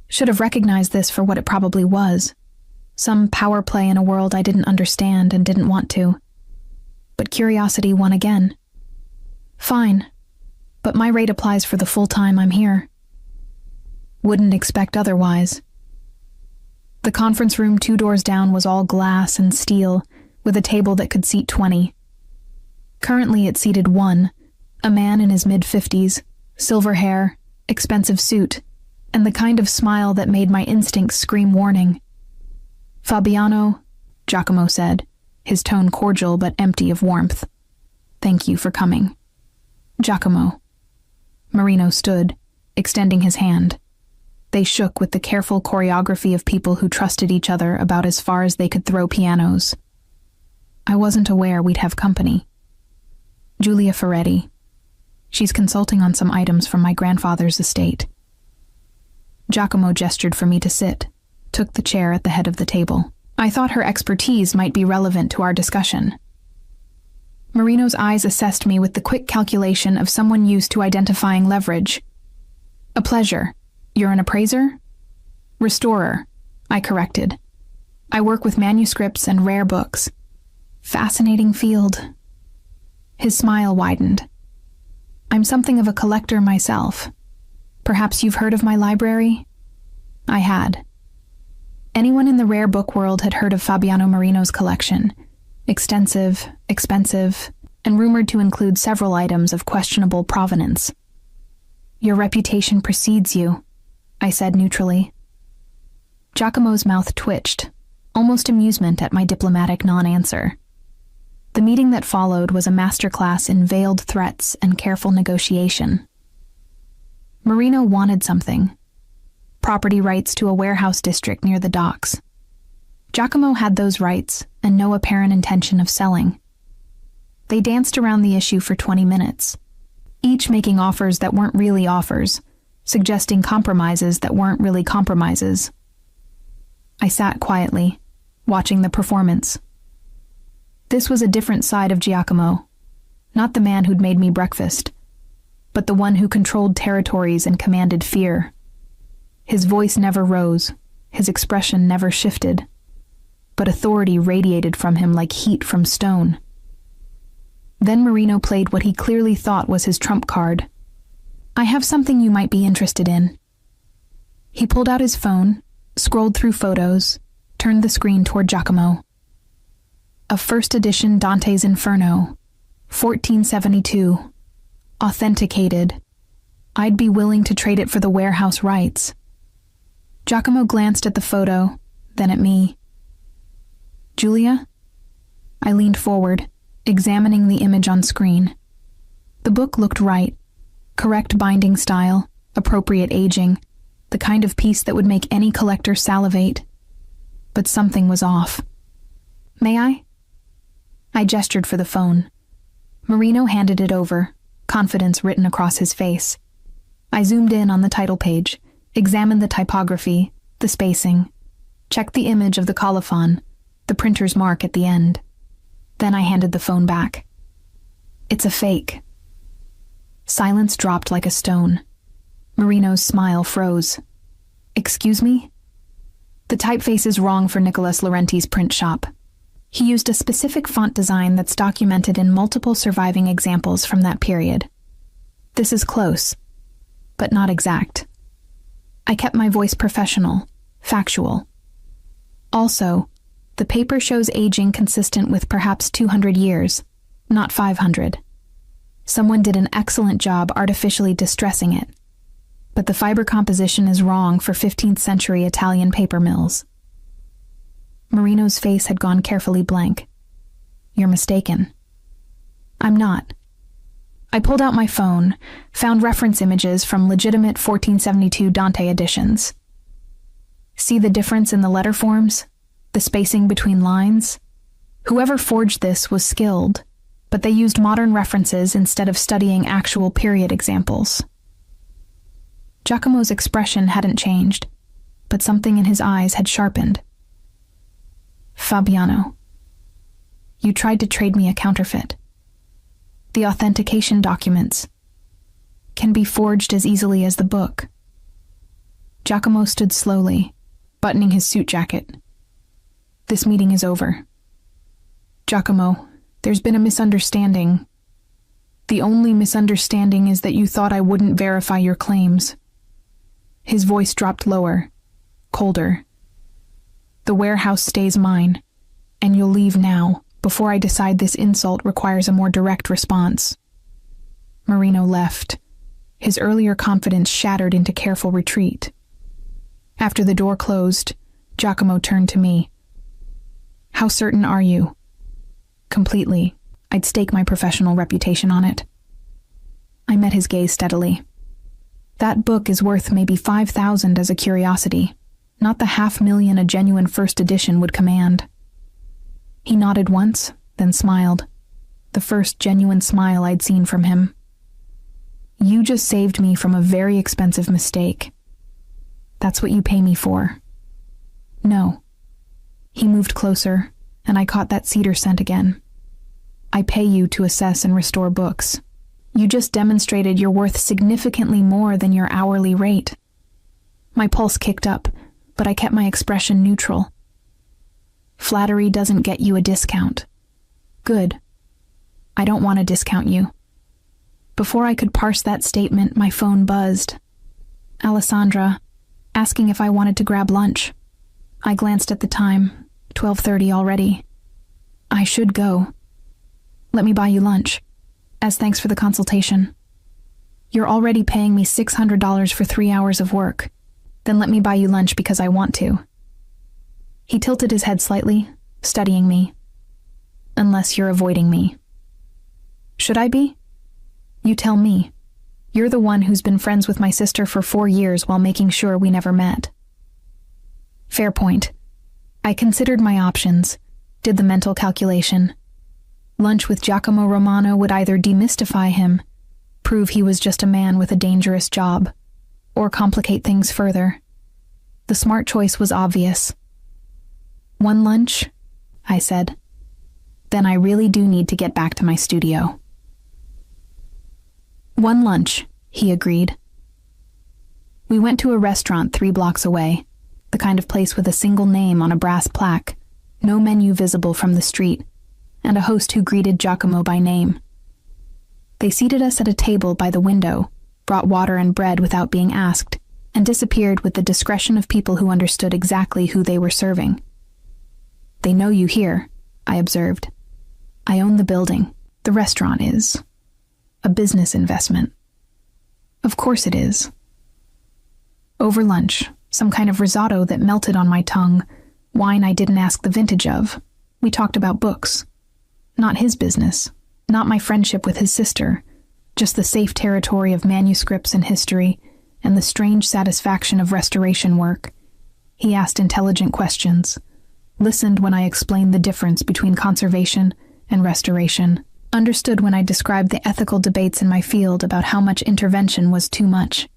Should have recognized this for what it probably was. Some power play in a world I didn't understand and didn't want to. But curiosity won again. Fine, but my rate applies for the full time I'm here. Wouldn't expect otherwise. The conference room 2 doors down was all glass and steel, with a table that could seat 20. Currently it seated 1, a man in his mid-50s, silver hair, expensive suit, and the kind of smile that made my instincts scream warning. Fabiano, Giacomo said, his tone cordial but empty of warmth. Thank you for coming. Giacomo. Marino stood, extending his hand. They shook with the careful choreography of people who trusted each other about as far as they could throw pianos. I wasn't aware we'd have company. Julia Ferretti. She's consulting on some items from my grandfather's estate. Giacomo gestured for me to sit, took the chair at the head of the table. I thought her expertise might be relevant to our discussion. Marino's eyes assessed me with the quick calculation of someone used to identifying leverage. A pleasure. You're an appraiser? Restorer, I corrected. I work with manuscripts and rare books. Fascinating field. His smile widened. I'm something of a collector myself. Perhaps you've heard of my library? I had. Anyone in the rare book world had heard of Fabiano Marino's collection. Extensive, expensive, and rumored to include several items of questionable provenance. Your reputation precedes you, I said neutrally. Giacomo's mouth twitched, almost amusement at my diplomatic non-answer. The meeting that followed was a masterclass in veiled threats and careful negotiation. Marino wanted something. Property rights to a warehouse district near the docks. Giacomo had those rights and no apparent intention of selling. They danced around the issue for 20 minutes, each making offers that weren't really offers, suggesting compromises that weren't really compromises. I sat quietly, watching the performance. This was a different side of Giacomo, not the man who'd made me breakfast, but the one who controlled territories and commanded fear. His voice never rose, his expression never shifted, but authority radiated from him like heat from stone. Then Marino played what he clearly thought was his trump card. "I have something you might be interested in." He pulled out his phone, scrolled through photos, turned the screen toward Giacomo. A first edition Dante's Inferno, 1472. Authenticated. I'd be willing to trade it for the warehouse rights. Giacomo glanced at the photo, then at me. "Julia?" I leaned forward, examining the image on screen. The book looked right. Correct binding style, appropriate aging, the kind of piece that would make any collector salivate. But something was off. "May I?" I gestured for the phone. Marino handed it over, confidence written across his face. I zoomed in on the title page, examined the typography, the spacing, checked the image of the colophon, the printer's mark at the end. Then I handed the phone back. "It's a fake." Silence dropped like a stone. Marino's smile froze. "Excuse me?" "The typeface is wrong for Nicholas Laurenti's print shop. He used a specific font design that's documented in multiple surviving examples from that period. This is close, but not exact." I kept my voice professional, factual. "Also, the paper shows aging consistent with perhaps 200 years, not 500. Someone did an excellent job artificially distressing it. But the fiber composition is wrong for 15th century Italian paper mills." Marino's face had gone carefully blank. "You're mistaken." "I'm not." I pulled out my phone, found reference images from legitimate 1472 Dante editions. "See the difference in the letter forms? The spacing between lines? Whoever forged this was skilled, but they used modern references instead of studying actual period examples." Giacomo's expression hadn't changed, but something in his eyes had sharpened. "Fabiano, you tried to trade me a counterfeit. The authentication documents can be forged as easily as the book." Giacomo stood slowly, buttoning his suit jacket. "This meeting is over. Giacomo, there's been a misunderstanding. The only misunderstanding is that you thought I wouldn't verify your claims." His voice dropped lower, colder. "The warehouse stays mine, and you'll leave now, before I decide this insult requires a more direct response." Marino left, his earlier confidence shattered into careful retreat. After the door closed, Giacomo turned to me. "How certain are you?" "Completely. I'd stake my professional reputation on it." I met his gaze steadily. "That book is worth maybe 5,000 as a curiosity, not the 500,000 a genuine first edition would command." He nodded once, then smiled, the first genuine smile I'd seen from him. "You just saved me from a very expensive mistake. That's what you pay me for." "No." He moved closer, and I caught that cedar scent again. "I pay you to assess and restore books. You just demonstrated you're worth significantly more than your hourly rate." My pulse kicked up, but I kept my expression neutral. "Flattery doesn't get you a discount." "Good. I don't want to discount you." Before I could parse that statement, my phone buzzed. Alessandra, asking if I wanted to grab lunch. I glanced at the time, 12:30 already. "I should go." "Let me buy you lunch, as thanks for the consultation." "You're already paying me $600 for 3 hours of work. Then let me buy you lunch because I want to." He tilted his head slightly, studying me. "Unless you're avoiding me." "Should I be?" "You tell me. You're the one who's been friends with my sister for 4 years while making sure we never met." Fair point. I considered my options, did the mental calculation. Lunch with Giacomo Romano would either demystify him, prove he was just a man with a dangerous job, or complicate things further. The smart choice was obvious. "One lunch?" I said. "Then I really do need to get back to my studio." "One lunch," he agreed. We went to a restaurant 3 blocks away, the kind of place with a single name on a brass plaque, no menu visible from the street, and a host who greeted Giacomo by name. They seated us at a table by the window, brought water and bread without being asked, and disappeared with the discretion of people who understood exactly who they were serving. "They know you here," I observed. "I own the building. The restaurant is a business investment." "Of course it is." Over lunch, some kind of risotto that melted on my tongue, wine I didn't ask the vintage of, we talked about books. Not his business, not my friendship with his sister, just the safe territory of manuscripts and history, and the strange satisfaction of restoration work. He asked intelligent questions, listened when I explained the difference between conservation and restoration, understood when I described the ethical debates in my field about how much intervention was too much.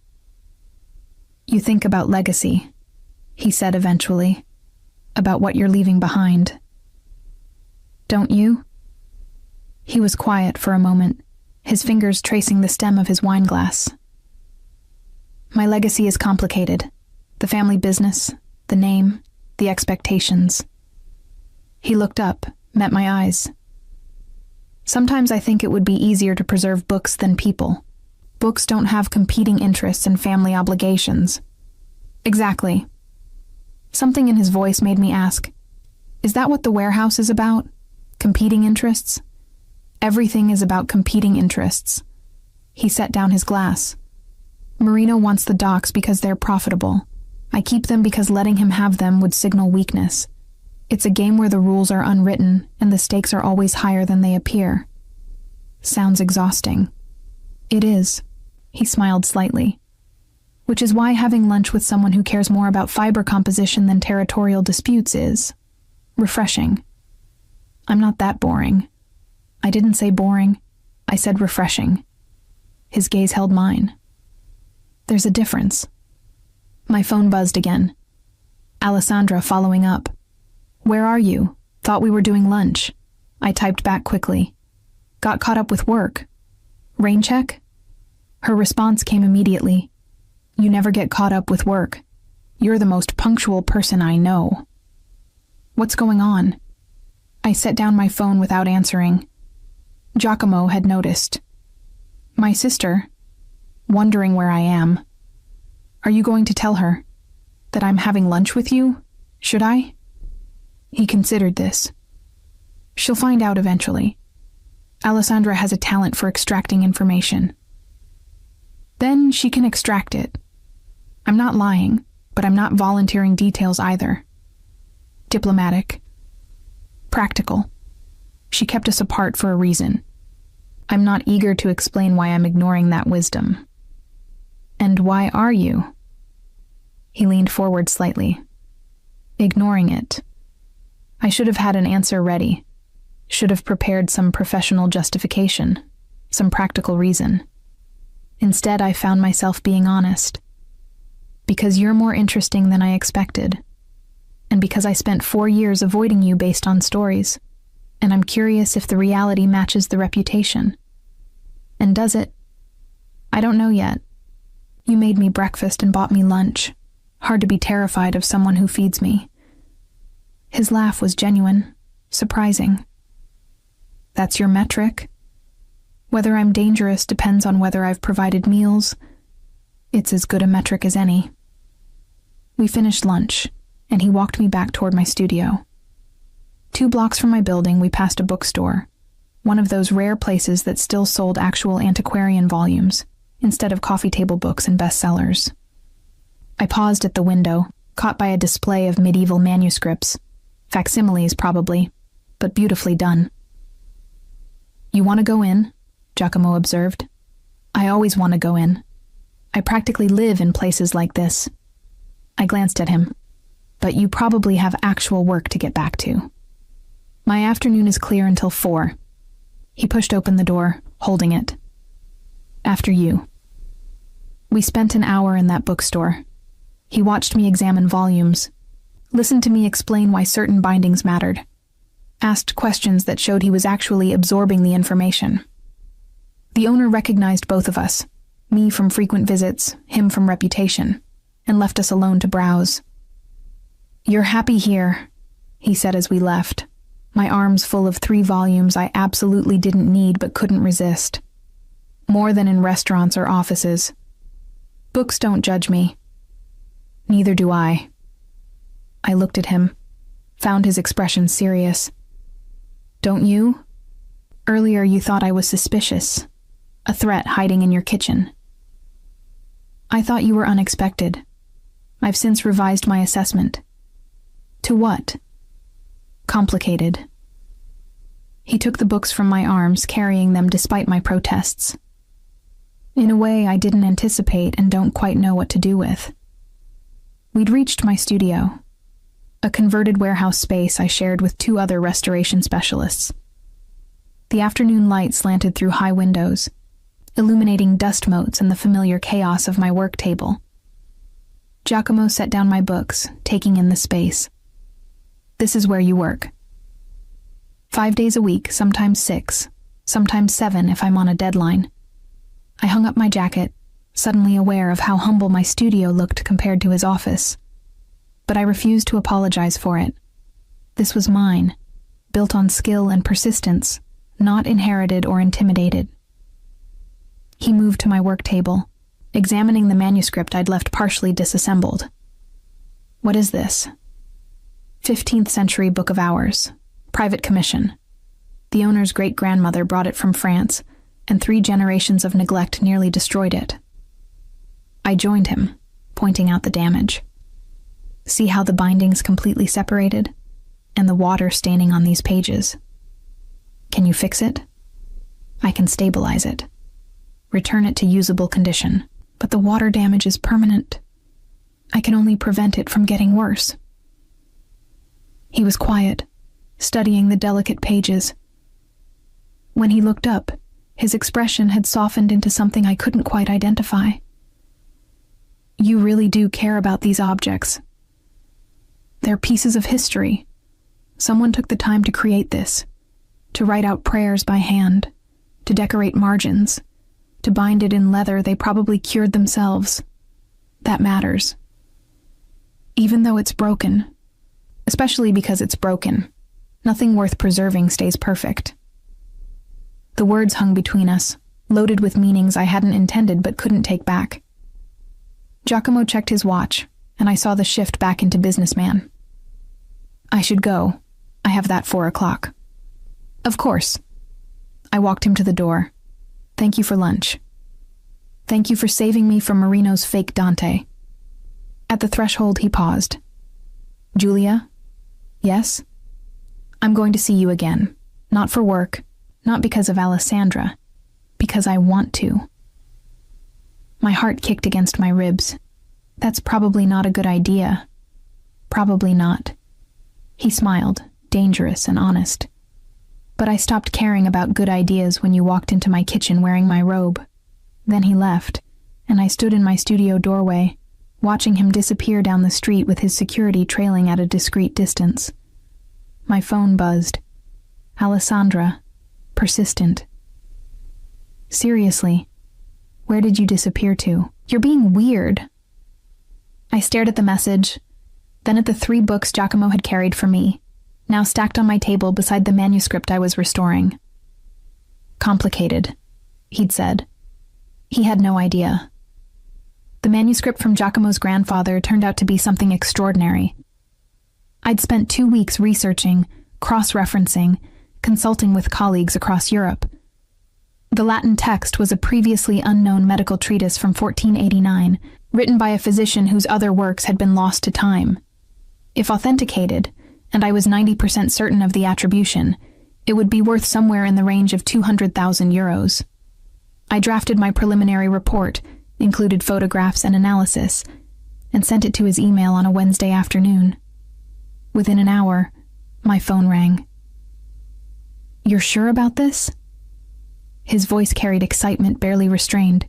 "You think about legacy," he said eventually, "about what you're leaving behind. Don't you?" He was quiet for a moment, his fingers tracing the stem of his wine glass. "My legacy is complicated. The family business, the name, the expectations." He looked up, met my eyes. "Sometimes I think it would be easier to preserve books than people. Books don't have competing interests and family obligations." "Exactly." Something in his voice made me ask, "Is that what the warehouse is about? Competing interests?" "Everything is about competing interests." He set down his glass. "Marino wants the docks because they're profitable. I keep them because letting him have them would signal weakness. It's a game where the rules are unwritten and the stakes are always higher than they appear." Sounds exhausting. "It is." He smiled slightly. "Which is why having lunch with someone who cares more about fiber composition than territorial disputes is refreshing." "I'm not that boring." "I didn't say boring. I said refreshing." His gaze held mine. "There's a difference." My phone buzzed again. Alessandra following up. "Where are you? Thought we were doing lunch." I typed back quickly. "Got caught up with work. Rain check?" Her response came immediately. "You never get caught up with work. You're the most punctual person I know." "What's going on?" I set down my phone without answering. Giacomo had noticed. "My sister, wondering where I am. Are you going to tell her that I'm having lunch with you? Should I?" He considered this. "She'll find out eventually. Alessandra has a talent for extracting information. Then she can extract it. I'm not lying, but I'm not volunteering details either. Diplomatic. Practical. She kept us apart for a reason. I'm not eager to explain why I'm ignoring that wisdom." "And why are you?" He leaned forward slightly. "Ignoring it. I should have had an answer ready. Should have prepared some professional justification, some practical reason. Instead, I found myself being honest. Because you're more interesting than I expected. And because I spent 4 years avoiding you based on stories. And I'm curious if the reality matches the reputation. And does it? I don't know yet. You made me breakfast and bought me lunch. Hard to be terrified of someone who feeds me." His laugh was genuine, surprising. "That's your metric? Whether I'm dangerous depends on whether I've provided meals. It's as good a metric as any." We finished lunch, and he walked me back toward my studio. 2 blocks from my building, we passed a bookstore, one of those rare places that still sold actual antiquarian volumes, instead of coffee table books and bestsellers. I paused at the window, caught by a display of medieval manuscripts, facsimiles probably, but beautifully done. "You want to go in?" Giacomo observed. "I always want to go in. I practically live in places like this." I glanced at him. "But you probably have actual work to get back to." "My afternoon is clear until 4. He pushed open the door, holding it. "After you." We spent an hour in that bookstore. He watched me examine volumes, listened to me explain why certain bindings mattered, asked questions that showed he was actually absorbing the information. The owner recognized both of us, me from frequent visits, him from reputation, and left us alone to browse. "You're happy here," he said as we left, my arms full of 3 volumes I absolutely didn't need but couldn't resist. More than in restaurants or offices. Books don't judge me. Neither do I. I looked at him, found his expression serious. "Don't you? Earlier you thought I was suspicious, a threat hiding in your kitchen." "I thought you were unexpected. I've since revised my assessment." "To what?" "Complicated." He took the books from my arms, carrying them despite my protests. In a way I didn't anticipate and don't quite know what to do with. We'd reached my studio, a converted warehouse space I shared with 2 other restoration specialists. The afternoon light slanted through high windows, illuminating dust motes and the familiar chaos of my work table. Giacomo set down my books, taking in the space. "This is where you work." 5 days a week, sometimes 6, sometimes 7 if I'm on a deadline. I hung up my jacket, suddenly aware of how humble my studio looked compared to his office. But I refused to apologize for it. This was mine, built on skill and persistence, not inherited or intimidated. He moved to my work table, examining the manuscript I'd left partially disassembled. "What is this?" 15th century Book of Hours, private commission. The owner's great-grandmother brought it from France, and 3 generations of neglect nearly destroyed it. I joined him, pointing out the damage. "See how the binding's completely separated? And the water staining on these pages. Can you fix it?" "I can stabilize it. Return it to usable condition. But the water damage is permanent. I can only prevent it from getting worse." He was quiet, studying the delicate pages. When he looked up, his expression had softened into something I couldn't quite identify. "You really do care about these objects. They're pieces of history. Someone took the time to create this, to write out prayers by hand, to decorate margins, to bind it in leather they probably cured themselves. That matters. Even though it's broken, especially because it's broken, nothing worth preserving stays perfect." The words hung between us, loaded with meanings I hadn't intended but couldn't take back. Giacomo checked his watch, and I saw the shift back into businessman. "I should go. I have that 4 o'clock. "Of course." I walked him to the door. "Thank you for lunch. Thank you for saving me from Marino's fake Dante." At the threshold he paused. "Julia?" "Yes?" "I'm going to see you again. Not for work, not because of Alessandra, because I want to." My heart kicked against my ribs. That's probably not a good idea. Probably not. He smiled, dangerous and honest. But I stopped caring about good ideas when you walked into my kitchen wearing my robe. Then he left, and I stood in my studio doorway, watching him disappear down the street with his security trailing at a discreet distance. My phone buzzed. Alessandra, persistent. "Seriously, where did you disappear to? You're being weird." I stared at the message, then at the 3 books Giacomo had carried for me, now stacked on my table beside the manuscript I was restoring. "Complicated," he'd said. He had no idea. The manuscript from Giacomo's grandfather turned out to be something extraordinary. I'd spent 2 weeks researching, cross-referencing, consulting with colleagues across Europe. The Latin text was a previously unknown medical treatise from 1489, written by a physician whose other works had been lost to time. If authenticated, and I was 90% certain of the attribution, it would be worth somewhere in the range of 200,000 euros. I drafted my preliminary report, included photographs and analysis, and sent it to his email on a Wednesday afternoon. Within an hour, my phone rang. "You're sure about this?" His voice carried excitement barely restrained.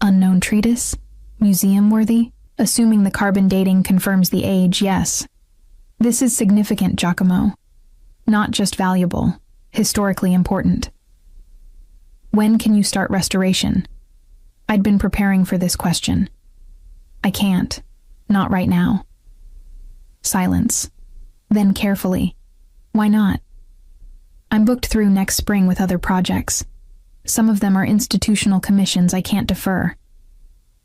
"Unknown treatise? Museum-worthy? Assuming the carbon dating confirms the age, yes. This is significant, Giacomo. Not just valuable, historically important. When can you start restoration? I'd been preparing for this question. I can't. Not right now. Silence. Then carefully. Why not? I'm booked through next spring with other projects. Some of them are institutional commissions I can't defer.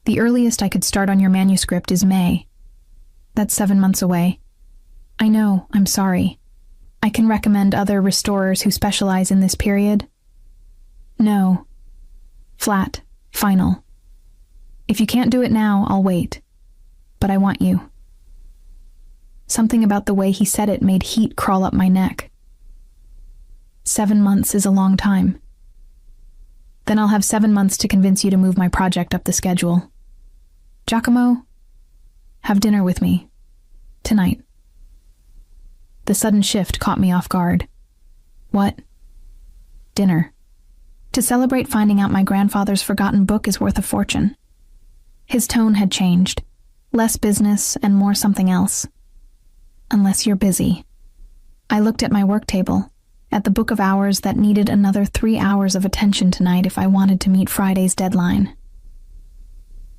The earliest I could start on your manuscript is May. That's 7 months away. I know, I'm sorry. I can recommend other restorers who specialize in this period. No. Flat. Final. If you can't do it now, I'll wait. But I want you. Something about the way he said it made heat crawl up my neck. 7 months is a long time. Then I'll have 7 months to convince you to move my project up the schedule. Giacomo, have dinner with me. Tonight. The sudden shift caught me off guard. What? Dinner. To celebrate finding out my grandfather's forgotten book is worth a fortune. His tone had changed. Less business and more something else. Unless you're busy. I looked at my work table, at the book of hours that needed another 3 hours of attention tonight if I wanted to meet Friday's deadline.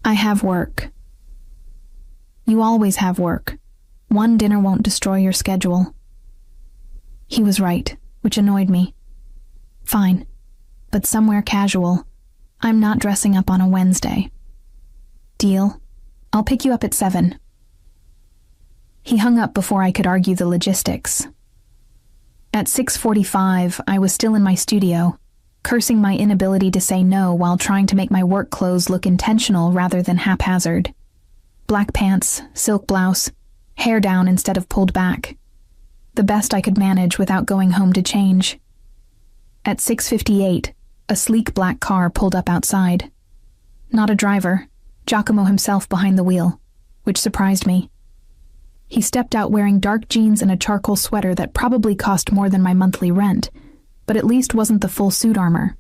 I have work. You always have work. One dinner won't destroy your schedule. He was right, which annoyed me. Fine, but somewhere casual. I'm not dressing up on a Wednesday. Deal? I'll pick you up at 7. He hung up before I could argue the logistics. At 6:45, I was still in my studio, cursing my inability to say no while trying to make my work clothes look intentional rather than haphazard. Black pants, silk blouse, hair down instead of pulled back. The best I could manage without going home to change. At 6:58, a sleek black car pulled up outside. Not a driver, Giacomo himself behind the wheel, which surprised me. He stepped out wearing dark jeans and a charcoal sweater that probably cost more than my monthly rent, but at least wasn't the full suit armor.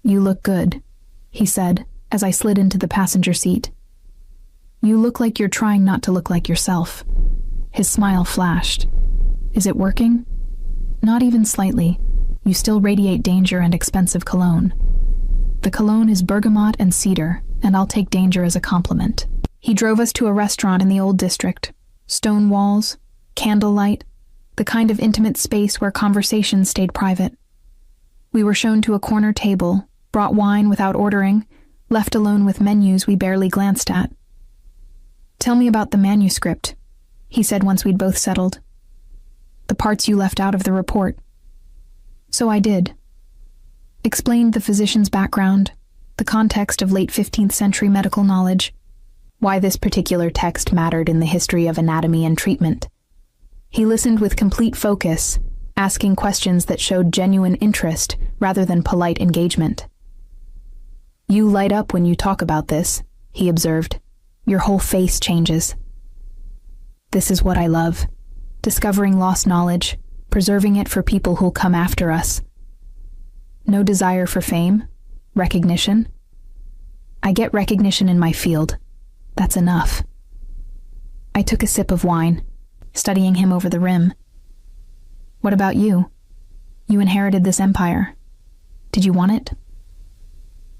You look good, he said, as I slid into the passenger seat. You look like you're trying not to look like yourself. His smile flashed. Is it working? Not even slightly. You still radiate danger and expensive cologne. The cologne is bergamot and cedar, and I'll take danger as a compliment. He drove us to a restaurant in the old district. Stone walls, candlelight, the kind of intimate space where conversations stayed private. We were shown to a corner table, brought wine without ordering, left alone with menus we barely glanced at. Tell me about the manuscript, he said once we'd both settled. The parts you left out of the report. So I did. Explained the physician's background, the context of late 15th century medical knowledge, why this particular text mattered in the history of anatomy and treatment. He listened with complete focus, asking questions that showed genuine interest rather than polite engagement. You light up when you talk about this, he observed. Your whole face changes. This is what I love. Discovering lost knowledge, preserving it for people who'll come after us. No desire for fame, recognition. I get recognition in my field. That's enough. I took a sip of wine, studying him over the rim. What about you? You inherited this empire. Did you want it?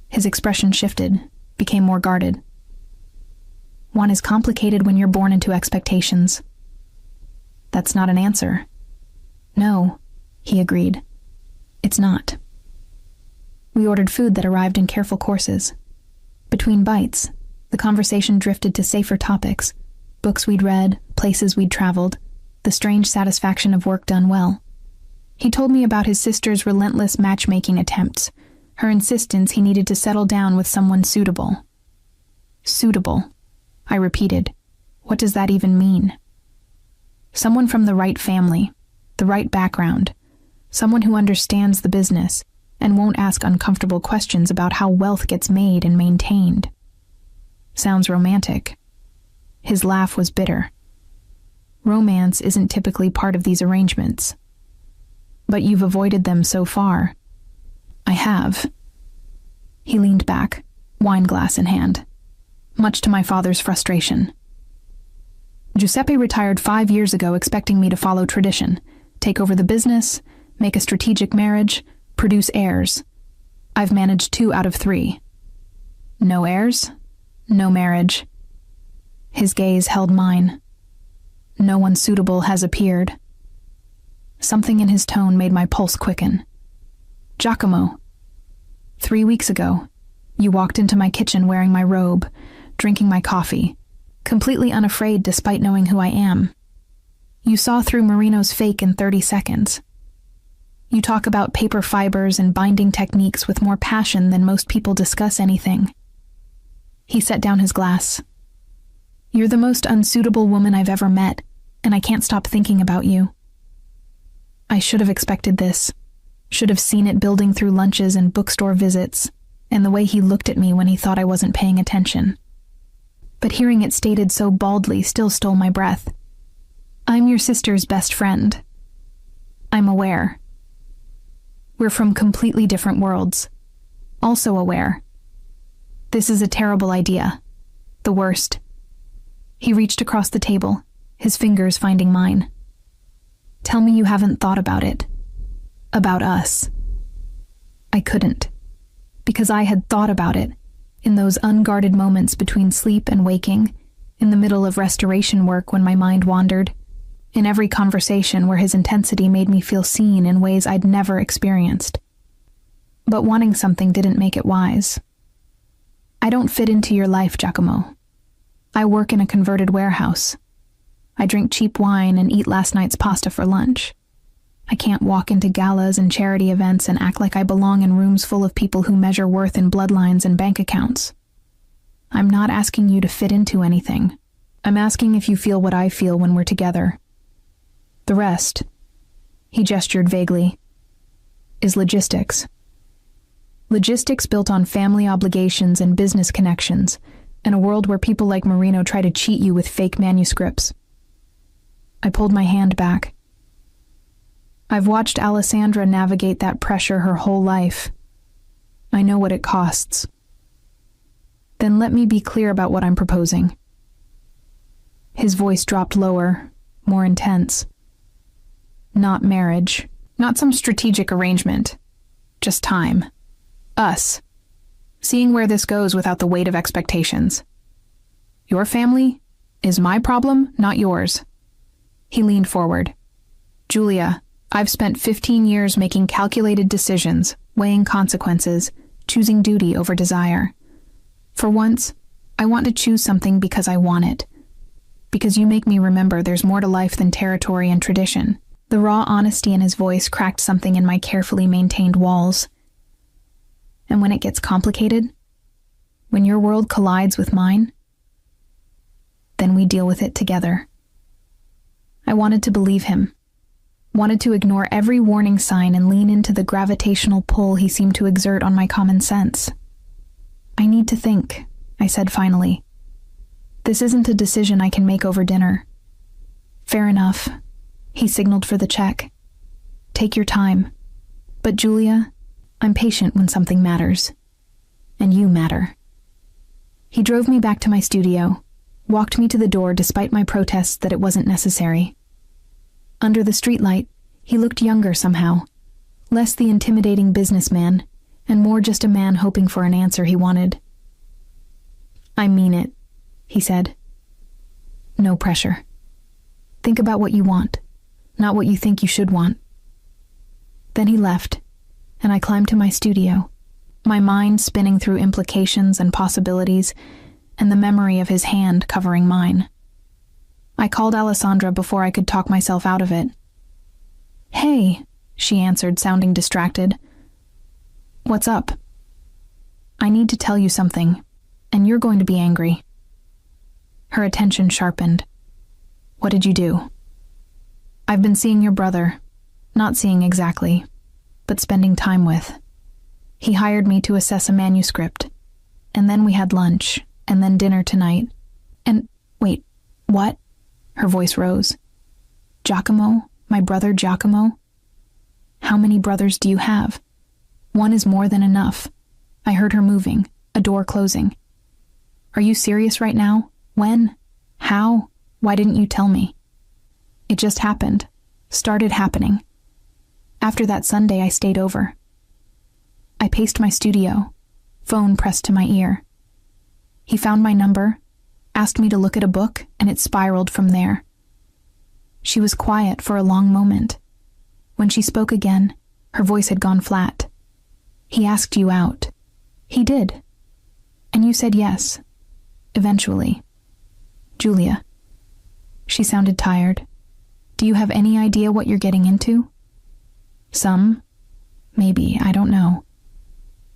His expression shifted, became more guarded. One is complicated when you're born into expectations. That's not an answer. No, he agreed. It's not. We ordered food that arrived in careful courses. Between bites, the conversation drifted to safer topics, books we'd read, places we'd traveled, the strange satisfaction of work done well. He told me about his sister's relentless matchmaking attempts, her insistence he needed to settle down with someone suitable. Suitable, I repeated. What does that even mean? Someone from the right family, the right background, someone who understands the business and won't ask uncomfortable questions about how wealth gets made and maintained. Sounds romantic. His laugh was bitter. Romance isn't typically part of these arrangements. But you've avoided them so far. I have. He leaned back, wine glass in hand, much to my father's frustration. Giuseppe retired 5 years ago expecting me to follow tradition, take over the business, make a strategic marriage, produce heirs. I've managed 2 out of 3. No heirs, no marriage. His gaze held mine. No one suitable has appeared. Something in his tone made my pulse quicken. Giacomo, 3 weeks ago, you walked into my kitchen wearing my robe, drinking my coffee, completely unafraid despite knowing who I am. You saw through Marino's fake in 30 seconds. You talk about paper fibers and binding techniques with more passion than most people discuss anything. He set down his glass. You're the most unsuitable woman I've ever met, and I can't stop thinking about you. I should have expected this, should have seen it building through lunches and bookstore visits, and the way he looked at me when he thought I wasn't paying attention. But hearing it stated so baldly still stole my breath. I'm your sister's best friend. I'm aware. We're from completely different worlds. Also aware. This is a terrible idea. The worst. He reached across the table, his fingers finding mine. Tell me you haven't thought about it. About us. I couldn't. Because I had thought about it, in those unguarded moments between sleep and waking, in the middle of restoration work when my mind wandered, in every conversation where his intensity made me feel seen in ways I'd never experienced. But wanting something didn't make it wise. I don't fit into your life, Giacomo. I work in a converted warehouse. I drink cheap wine and eat last night's pasta for lunch. I can't walk into galas and charity events and act like I belong in rooms full of people who measure worth in bloodlines and bank accounts. I'm not asking you to fit into anything. I'm asking if you feel what I feel when we're together. The rest, he gestured vaguely, is logistics. Logistics built on family obligations and business connections, in a world where people like Marino try to cheat you with fake manuscripts. I pulled my hand back. I've watched Alessandra navigate that pressure her whole life. I know what it costs. Then let me be clear about what I'm proposing. His voice dropped lower, more intense. Not marriage, not some strategic arrangement. Just time. Us. Seeing where this goes without the weight of expectations. Your family is my problem, not yours. He leaned forward. Julia, I've spent 15 years making calculated decisions, weighing consequences, choosing duty over desire. For once, I want to choose something because I want it. Because you make me remember there's more to life than territory and tradition. The raw honesty in his voice cracked something in my carefully maintained walls. And when it gets complicated, when your world collides with mine, then we deal with it together. I wanted to believe him. Wanted to ignore every warning sign and lean into the gravitational pull he seemed to exert on my common sense. I need to think, I said finally. This isn't a decision I can make over dinner. Fair enough. He signaled for the check. Take your time. But Julia, I'm patient when something matters. And you matter. He drove me back to my studio, walked me to the door despite my protests that it wasn't necessary. Under the streetlight, he looked younger somehow, less the intimidating businessman, and more just a man hoping for an answer he wanted. I mean it, he said. No pressure. Think about what you want, not what you think you should want. Then he left, and I climbed to my studio, my mind spinning through implications and possibilities, and the memory of his hand covering mine. I called Alessandra before I could talk myself out of it. Hey, she answered, sounding distracted. What's up? I need to tell you something, and you're going to be angry. Her attention sharpened. What did you do? I've been seeing your brother. Not seeing exactly, but spending time with. He hired me to assess a manuscript, and then we had lunch, and then dinner tonight. And, wait, what? Her voice rose. Giacomo? My brother Giacomo? How many brothers do you have? One is more than enough. I heard her moving, a door closing. Are you serious right now? When? How? Why didn't you tell me? It just happened. Started happening. After that Sunday, I stayed over. I paced my studio, phone pressed to my ear. He found my number, asked me to look at a book, and it spiraled from there. She was quiet for a long moment. When she spoke again, her voice had gone flat. He asked you out. He did. And you said yes. Eventually. Julia. She sounded tired. Do you have any idea what you're getting into? Some. Maybe, I don't know.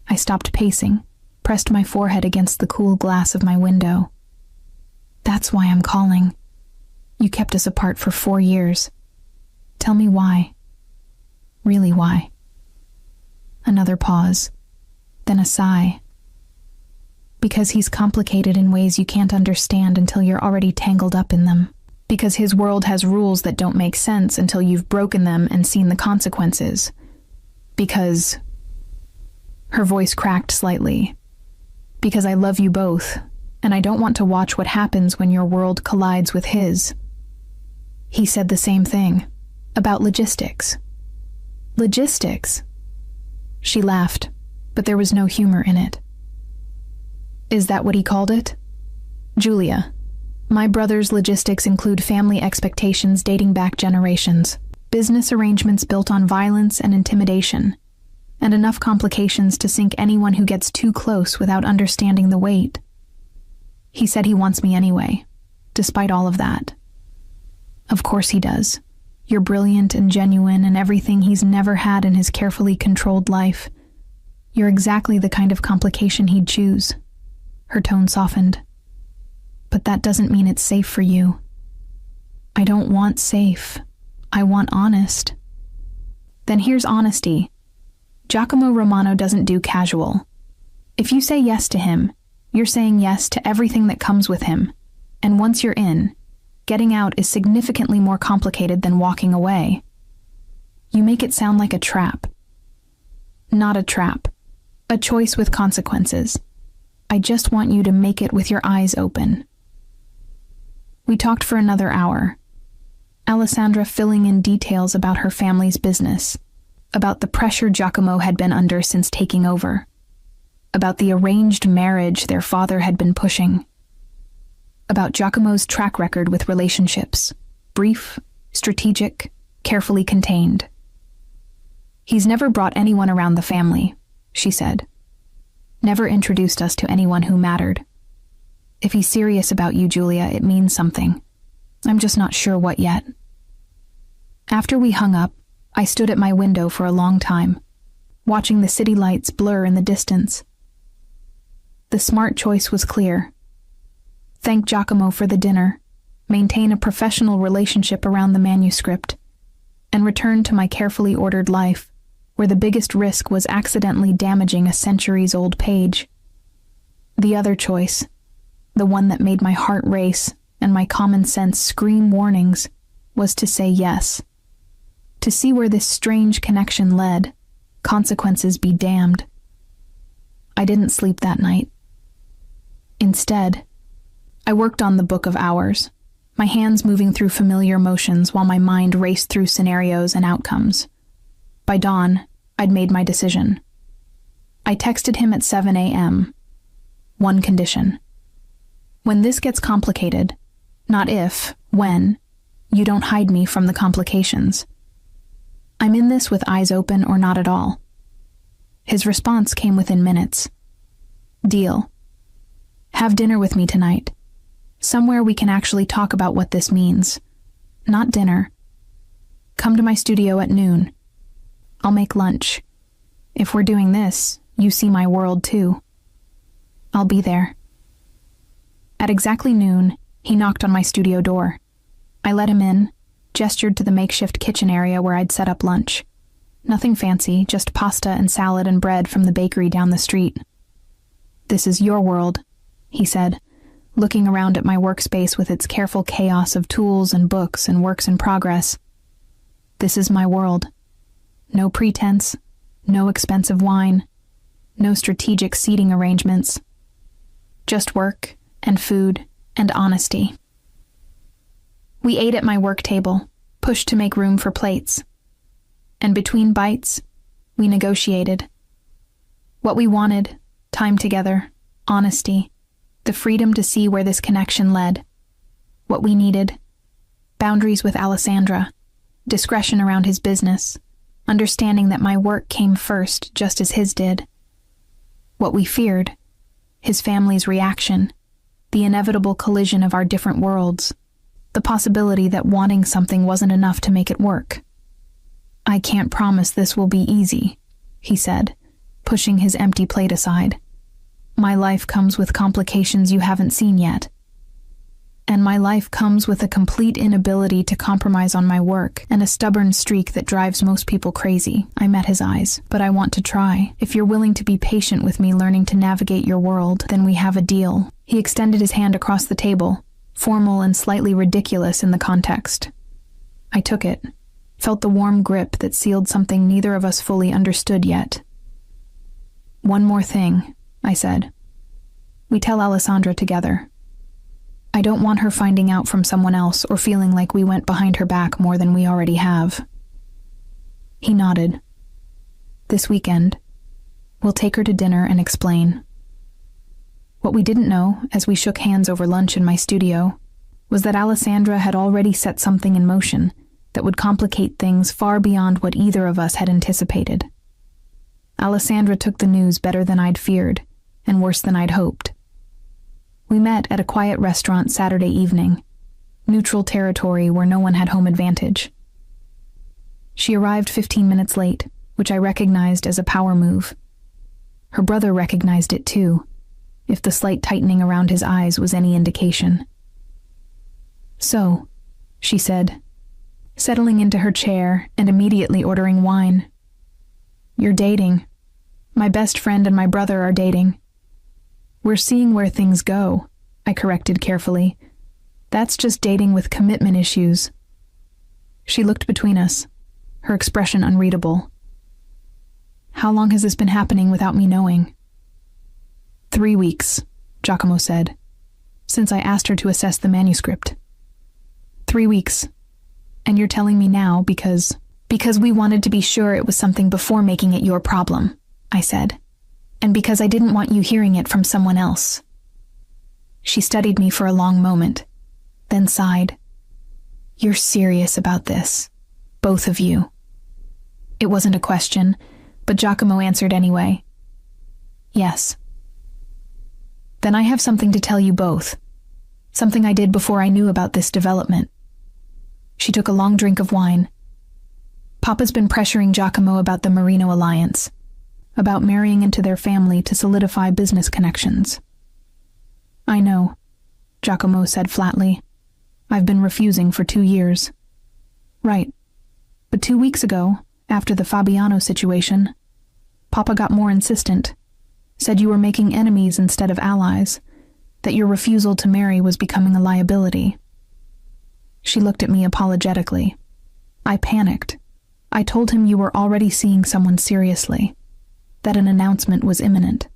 I stopped pacing, pressed my forehead against the cool glass of my window. That's why I'm calling. You kept us apart for 4 years. Tell me why. Really why? Another pause, then a sigh. Because he's complicated in ways you can't understand until you're already tangled up in them. Because his world has rules that don't make sense until you've broken them and seen the consequences. Because... Her voice cracked slightly. Because I love you both, and I don't want to watch what happens when your world collides with his. He said the same thing, about logistics. Logistics? She laughed, but there was no humor in it. Is that what he called it? Julia, my brother's logistics include family expectations dating back generations, business arrangements built on violence and intimidation, and enough complications to sink anyone who gets too close without understanding the weight. He said he wants me anyway, despite all of that. Of course he does. You're brilliant and genuine and everything he's never had in his carefully controlled life. You're exactly the kind of complication he'd choose. Her tone softened. But that doesn't mean it's safe for you. I don't want safe. I want honest. Then here's honesty. Giacomo Romano doesn't do casual. If you say yes to him, you're saying yes to everything that comes with him. And once you're in, getting out is significantly more complicated than walking away. You make it sound like a trap. Not a trap. A choice with consequences. I just want you to make it with your eyes open. We talked for another hour. Alessandra filling in details about her family's business, about the pressure Giacomo had been under since taking over, about the arranged marriage their father had been pushing, about Giacomo's track record with relationships, brief, strategic, carefully contained. He's never brought anyone around the family, she said. Never introduced us to anyone who mattered. If he's serious about you, Julia, it means something. I'm just not sure what yet. After we hung up, I stood at my window for a long time, watching the city lights blur in the distance. The smart choice was clear. Thank Giacomo for the dinner, maintain a professional relationship around the manuscript, and return to my carefully ordered life, where the biggest risk was accidentally damaging a centuries-old page. The other choice, the one that made my heart race and my common sense scream warnings, was to say yes. To see where this strange connection led, consequences be damned. I didn't sleep that night. Instead, I worked on the Book of Hours, my hands moving through familiar motions while my mind raced through scenarios and outcomes. By dawn, I'd made my decision. I texted him at 7 a.m. One condition. When this gets complicated, not if, when, you don't hide me from the complications. I'm in this with eyes open or not at all. His response came within minutes. Deal. Have dinner with me tonight. Somewhere we can actually talk about what this means. Not dinner. Come to my studio at noon. I'll make lunch. If we're doing this, you see my world too. I'll be there. At exactly noon, he knocked on my studio door. I let him in, gestured to the makeshift kitchen area where I'd set up lunch. Nothing fancy, just pasta and salad and bread from the bakery down the street. This is your world, he said, looking around at my workspace with its careful chaos of tools and books and works in progress. This is my world. No pretense, no expensive wine, no strategic seating arrangements. Just work and food and honesty. We ate at my work table, pushed to make room for plates. And between bites, we negotiated. What we wanted, time together, honesty, the freedom to see where this connection led. What we needed, boundaries with Alessandra, discretion around his business, understanding that my work came first just as his did. What we feared, his family's reaction, the inevitable collision of our different worlds, the possibility that wanting something wasn't enough to make it work. I can't promise this will be easy, he said, pushing his empty plate aside. My life comes with complications you haven't seen yet. And my life comes with a complete inability to compromise on my work and a stubborn streak that drives most people crazy. I met his eyes. But I want to try. If you're willing to be patient with me learning to navigate your world, then we have a deal. He extended his hand across the table, formal and slightly ridiculous in the context. I took it, felt the warm grip that sealed something neither of us fully understood yet. One more thing, I said. We tell Alessandra together. I don't want her finding out from someone else or feeling like we went behind her back more than we already have. He nodded. This weekend, we'll take her to dinner and explain. What we didn't know, as we shook hands over lunch in my studio, was that Alessandra had already set something in motion that would complicate things far beyond what either of us had anticipated. Alessandra took the news better than I'd feared, and worse than I'd hoped. We met at a quiet restaurant Saturday evening, neutral territory where no one had home advantage. She arrived 15 minutes late, which I recognized as a power move. Her brother recognized it too, if the slight tightening around his eyes was any indication. So, she said, settling into her chair and immediately ordering wine. You're dating. My best friend and my brother are dating. We're seeing where things go, I corrected carefully. That's just dating with commitment issues. She looked between us, her expression unreadable. How long has this been happening without me knowing? 3 weeks, Giacomo said, since I asked her to assess the manuscript. 3 weeks. And you're telling me now because we wanted to be sure it was something before making it your problem, I said. And because I didn't want you hearing it from someone else. She studied me for a long moment, then sighed. You're serious about this, both of you. It wasn't a question, but Giacomo answered anyway. Yes. Then I have something to tell you both, something I did before I knew about this development. She took a long drink of wine. Papa's been pressuring Giacomo about the Marino alliance, about marrying into their family to solidify business connections. I know, Giacomo said flatly. I've been refusing for 2 years. Right. But 2 weeks ago, after the Fabiano situation, Papa got more insistent, said you were making enemies instead of allies, that your refusal to marry was becoming a liability. She looked at me apologetically. I panicked. I told him you were already seeing someone seriously, that an announcement was imminent.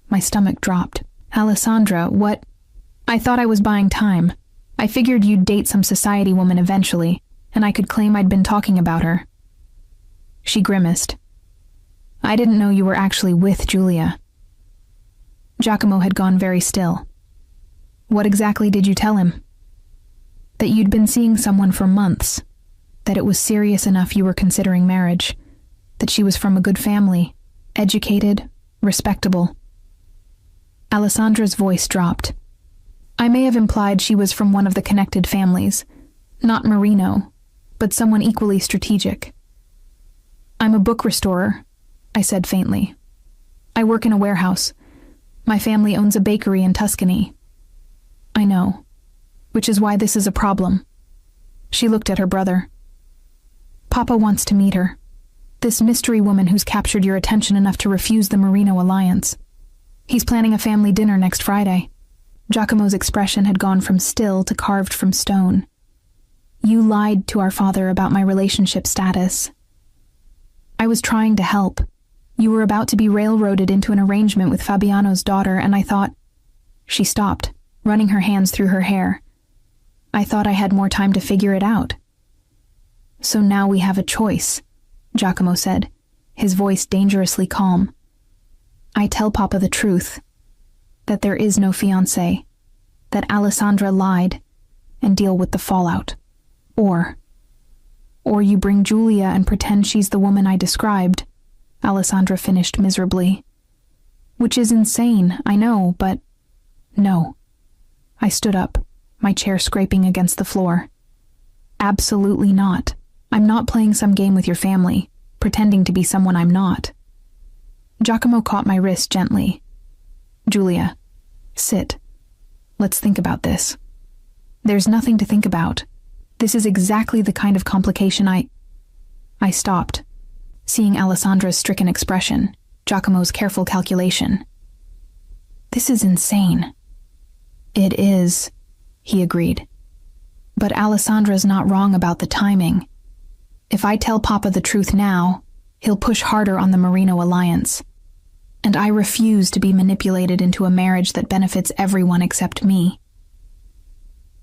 My stomach dropped. Alessandra, what? I thought I was buying time. I figured you'd date some society woman eventually, and I could claim I'd been talking about her. She grimaced. I didn't know you were actually with Julia. Giacomo had gone very still. What exactly did you tell him? That you'd been seeing someone for months, that it was serious enough you were considering marriage, that she was from a good family, educated, respectable. Alessandra's voice dropped. I may have implied she was from one of the connected families, not Marino, but someone equally strategic. I'm a book restorer, I said faintly. I work in a warehouse. My family owns a bakery in Tuscany. I know, which is why this is a problem. She looked at her brother. Papa wants to meet her. This mystery woman who's captured your attention enough to refuse the Marino alliance. He's planning a family dinner next Friday. Giacomo's expression had gone from still to carved from stone. You lied to our father about my relationship status. I was trying to help. You were about to be railroaded into an arrangement with Fabiano's daughter, and I thought... She stopped, running her hands through her hair. I thought I had more time to figure it out. So now we have a choice, Giacomo said, his voice dangerously calm. I tell Papa the truth, that there is no fiancé, that Alessandra lied, and deal with the fallout. Or you bring Giulia and pretend she's the woman I described, Alessandra finished miserably. Which is insane, I know, but no. I stood up, my chair scraping against the floor. Absolutely not. I'm not playing some game with your family, pretending to be someone I'm not. Giacomo caught my wrist gently. Giulia, sit. Let's think about this. There's nothing to think about. This is exactly the kind of complication I stopped, seeing Alessandra's stricken expression, Giacomo's careful calculation. This is insane. It is, he agreed. But Alessandra's not wrong about the timing. If I tell Papa the truth now, he'll push harder on the Marino alliance. And I refuse to be manipulated into a marriage that benefits everyone except me.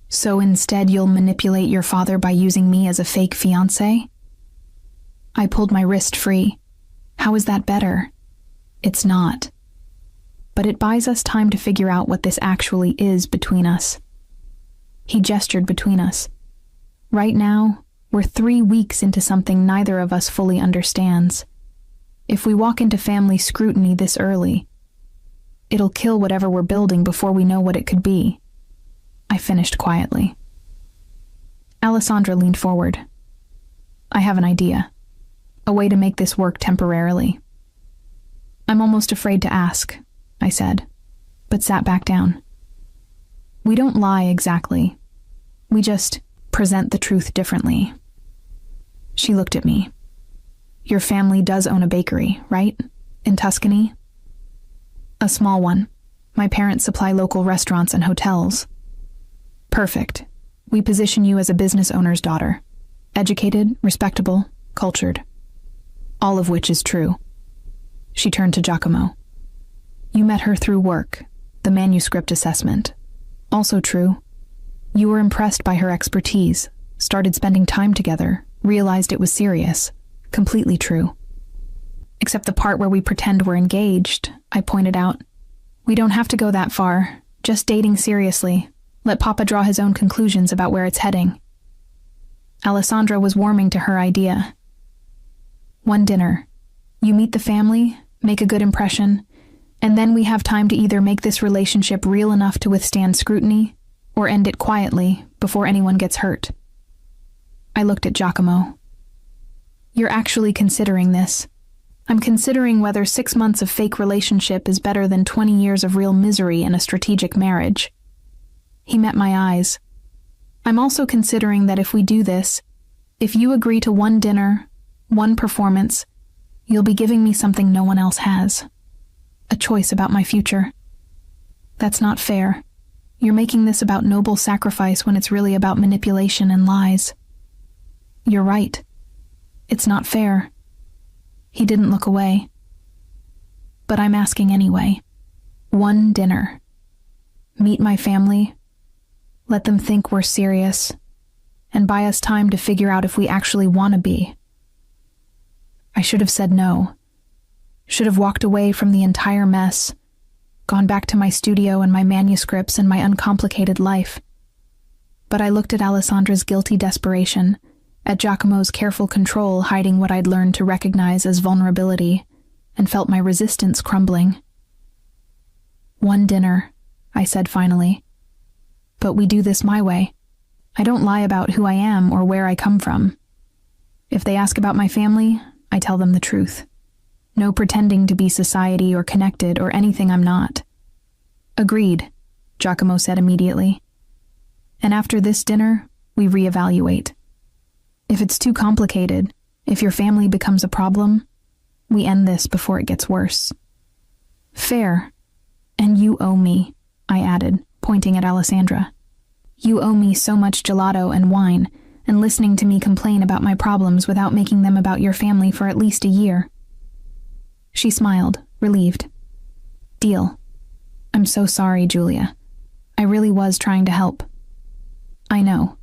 So instead you'll manipulate your father by using me as a fake fiancé? I pulled my wrist free. How is that better? It's not. But it buys us time to figure out what this actually is between us. He gestured between us. Right now, we're 3 weeks into something neither of us fully understands. If we walk into family scrutiny this early, it'll kill whatever we're building before we know what it could be. I finished quietly. Alessandra leaned forward. I have an idea. A way to make this work temporarily. I'm almost afraid to ask, I said, but sat back down. We don't lie exactly. We just present the truth differently. She looked at me. Your family does own a bakery, right? In Tuscany? A small one. My parents supply local restaurants and hotels. Perfect. We position you as a business owner's daughter. Educated, respectable, cultured. All of which is true. She turned to Giacomo. You met her through work, the manuscript assessment. Also true. You were impressed by her expertise, started spending time together, realized it was serious. Completely true. Except the part where we pretend we're engaged, I pointed out. We don't have to go that far, just dating seriously. Let Papa draw his own conclusions about where it's heading. Alessandra was warming to her idea. One dinner. You meet the family, make a good impression, and then we have time to either make this relationship real enough to withstand scrutiny, or end it quietly before anyone gets hurt. I looked at Giacomo. You're actually considering this. I'm considering whether 6 months of fake relationship is better than 20 years of real misery in a strategic marriage. He met my eyes. I'm also considering that if we do this, if you agree to one dinner, one performance, you'll be giving me something no one else has. A choice about my future. That's not fair. You're making this about noble sacrifice when it's really about manipulation and lies. You're right. It's not fair. He didn't look away. But I'm asking anyway. One dinner. Meet my family. Let them think we're serious. And buy us time to figure out if we actually want to be. I should have said no. Should have walked away from the entire mess. Gone back to my studio and my manuscripts and my uncomplicated life. But I looked at Alessandra's guilty desperation, at Giacomo's careful control hiding what I'd learned to recognize as vulnerability, and felt my resistance crumbling. One dinner, I said finally. But we do this my way. I don't lie about who I am or where I come from. If they ask about my family, I tell them the truth. No pretending to be society or connected or anything I'm not. Agreed, Giacomo said immediately. And after this dinner, we reevaluate. If it's too complicated, if your family becomes a problem, we end this before it gets worse. Fair. And you owe me, I added, pointing at Alessandra. You owe me so much gelato and wine, and listening to me complain about my problems without making them about your family for at least a year. She smiled, relieved. Deal. I'm so sorry, Giulia. I really was trying to help. I know.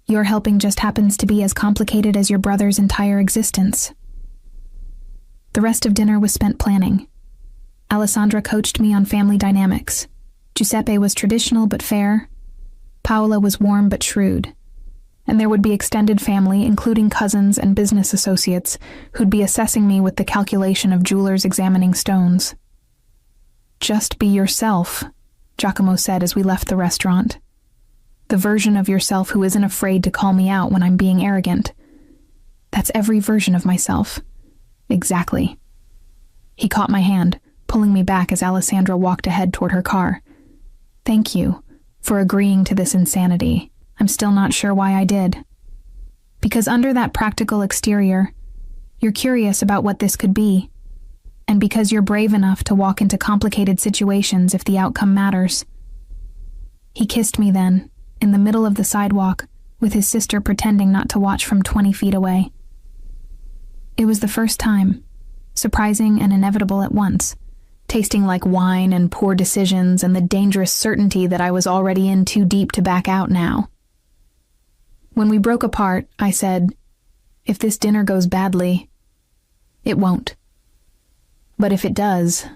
Your helping just happens to be as complicated as your brother's entire existence. The rest of dinner was spent planning. Alessandra coached me on family dynamics. Giuseppe was traditional but fair. Paola was warm but shrewd. And there would be extended family, including cousins and business associates, who'd be assessing me with the calculation of jewelers examining stones. Just be yourself, Giacomo said as we left the restaurant. The version of yourself who isn't afraid to call me out when I'm being arrogant. That's every version of myself. Exactly. He caught my hand, pulling me back as Alessandra walked ahead toward her car. Thank you for agreeing to this insanity. I'm still not sure why I did. Because under that practical exterior, you're curious about what this could be. And because you're brave enough to walk into complicated situations if the outcome matters. He kissed me then, in the middle of the sidewalk, with his sister pretending not to watch from 20 feet away. It was the first time, surprising and inevitable at once, tasting like wine and poor decisions and the dangerous certainty that I was already in too deep to back out now. When we broke apart, I said, if this dinner goes badly, it won't. But if it does,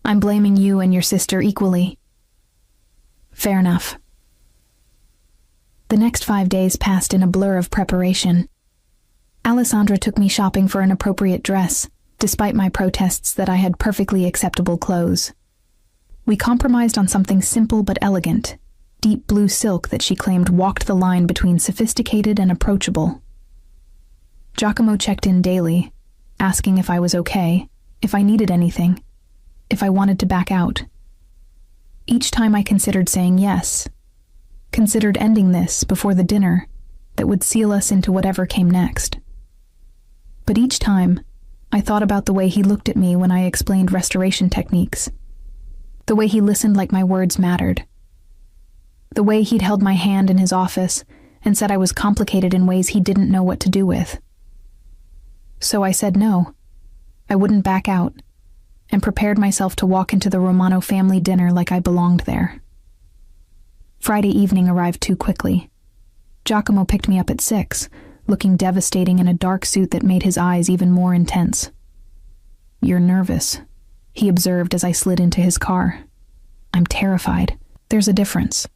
I'm blaming you and your sister equally. Fair enough. The next 5 days passed in a blur of preparation. Alessandra took me shopping for an appropriate dress, despite my protests that I had perfectly acceptable clothes. We compromised on something simple but elegant, deep blue silk that she claimed walked the line between sophisticated and approachable. Giacomo checked in daily, asking if I was okay, if I needed anything, if I wanted to back out. Each time I considered saying yes, considered ending this before the dinner that would seal us into whatever came next. But each time, I thought about the way he looked at me when I explained restoration techniques, the way he listened like my words mattered, the way he'd held my hand in his office and said I was complicated in ways he didn't know what to do with. So I said no. I wouldn't back out, and prepared myself to walk into the Romano family dinner like I belonged there. Friday evening arrived too quickly. Giacomo picked me up at 6, looking devastating in a dark suit that made his eyes even more intense. You're nervous, he observed as I slid into his car. I'm terrified. There's a difference.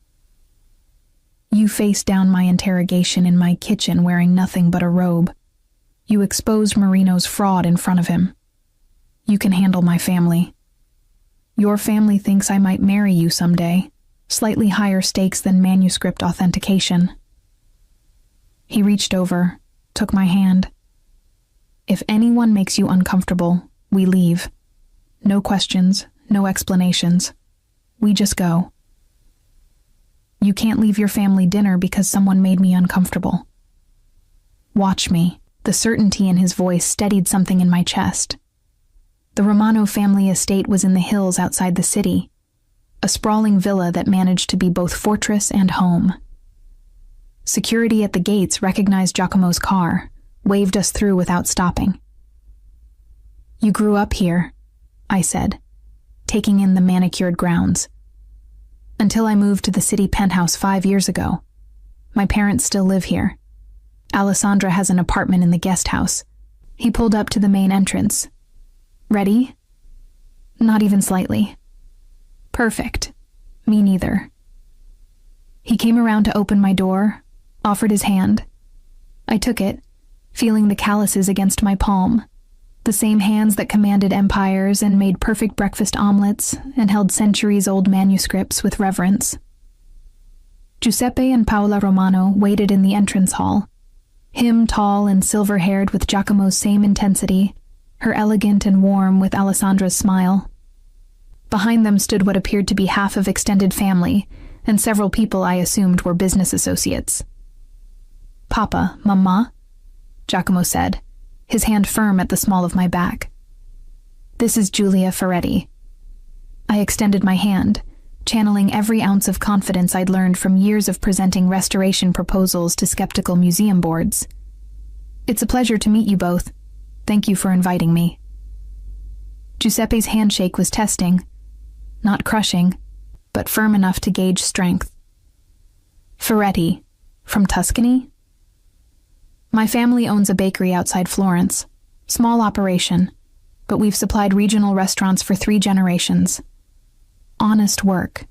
You faced down my interrogation in my kitchen wearing nothing but a robe. You exposed Marino's fraud in front of him. You can handle my family. Your family thinks I might marry you someday, slightly higher stakes than manuscript authentication. He reached over, took my hand. If anyone makes you uncomfortable, we leave. No questions, no explanations. We just go. You can't leave your family dinner because someone made me uncomfortable. Watch me. The certainty in his voice steadied something in my chest. The Romano family estate was in the hills outside the city, a sprawling villa that managed to be both fortress and home. Security at the gates recognized Giacomo's car, waved us through without stopping. You grew up here, I said, taking in the manicured grounds. Until I moved to the city penthouse 5 years ago. My parents still live here. Alessandra has an apartment in the guest house. He pulled up to the main entrance. Ready? Not even slightly. Perfect. Me neither. He came around to open my door, offered his hand. I took it, feeling the calluses against my palm, the same hands that commanded empires and made perfect breakfast omelets and held centuries-old manuscripts with reverence. Giuseppe and Paola Romano waited in the entrance hall, him tall and silver-haired with Giacomo's same intensity, her elegant and warm with Alessandra's smile. Behind them stood what appeared to be half of extended family, and several people I assumed were business associates. Papa, Mamma, Giacomo said, his hand firm at the small of my back. This is Giulia Ferretti. I extended my hand, channeling every ounce of confidence I'd learned from years of presenting restoration proposals to skeptical museum boards. It's a pleasure to meet you both. Thank you for inviting me. Giuseppe's handshake was testing, not crushing, but firm enough to gauge strength. Ferretti, From Tuscany? My family owns a bakery outside Florence. Small operation, but we've supplied regional restaurants for 3 generations. Honest work.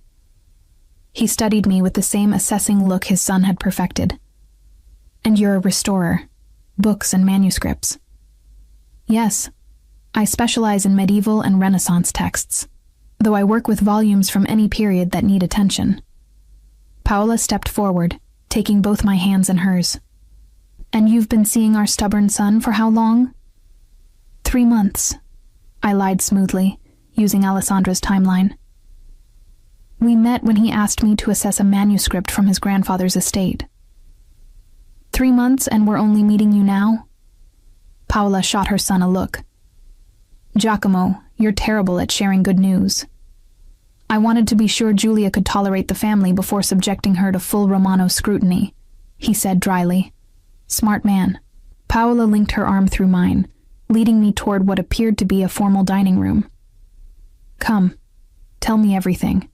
He studied me with the same assessing look his son had perfected. And you're a restorer. Books and manuscripts. Yes, I specialize in medieval and Renaissance texts, though I work with volumes from any period that need attention. Paola stepped forward, taking both my hands in hers. And you've been seeing our stubborn son for how long? 3 months, I lied smoothly, using Alessandra's timeline. We met when he asked me to assess a manuscript from his grandfather's estate. 3 months and we're only meeting you now? Paola shot her son a look. Giacomo, you're terrible at sharing good news. I wanted to be sure Giulia could tolerate the family before subjecting her to full Romano scrutiny, he said dryly. Smart man. Paola linked her arm through mine, leading me toward what appeared to be a formal dining room. Come, tell me everything.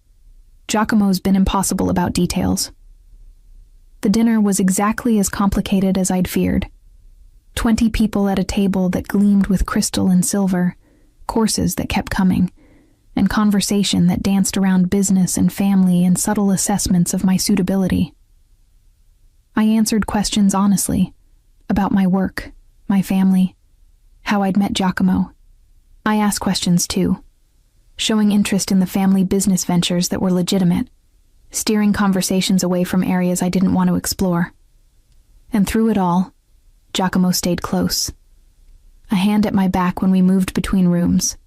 Giacomo's been impossible about details. The dinner was exactly as complicated as I'd feared. 20 people at a table that gleamed with crystal and silver, courses that kept coming, and conversation that danced around business and family and subtle assessments of my suitability. I answered questions honestly, about my work, my family, how I'd met Giacomo. I asked questions too, showing interest in the family business ventures that were legitimate, steering conversations away from areas I didn't want to explore. And through it all, Giacomo stayed close. A hand at my back when we moved between rooms.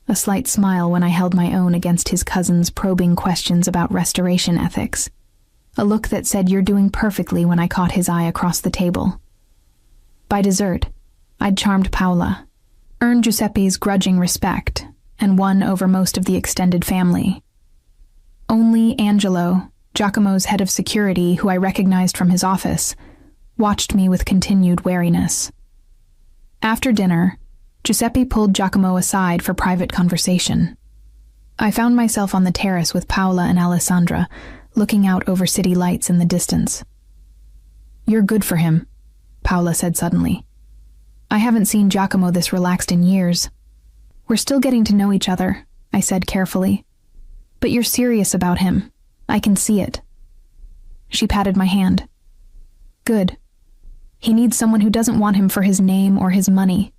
A slight smile when I held my own against his cousin's probing questions about restoration ethics. A look that said you're doing perfectly when I caught his eye across the table. By dessert, I'd charmed Paola, earned Giuseppe's grudging respect, and won over most of the extended family. Only Angelo, Giacomo's head of security, who I recognized from his office, watched me with continued wariness. After dinner, Giuseppe pulled Giacomo aside for private conversation. I found myself on the terrace with Paola and Alessandra, looking out over city lights in the distance. You're good for him, Paola said suddenly. I haven't seen Giacomo this relaxed in years. We're still getting to know each other, I said carefully. But you're serious about him. I can see it. She patted my hand. Good. He needs someone who doesn't want him for his name or his money.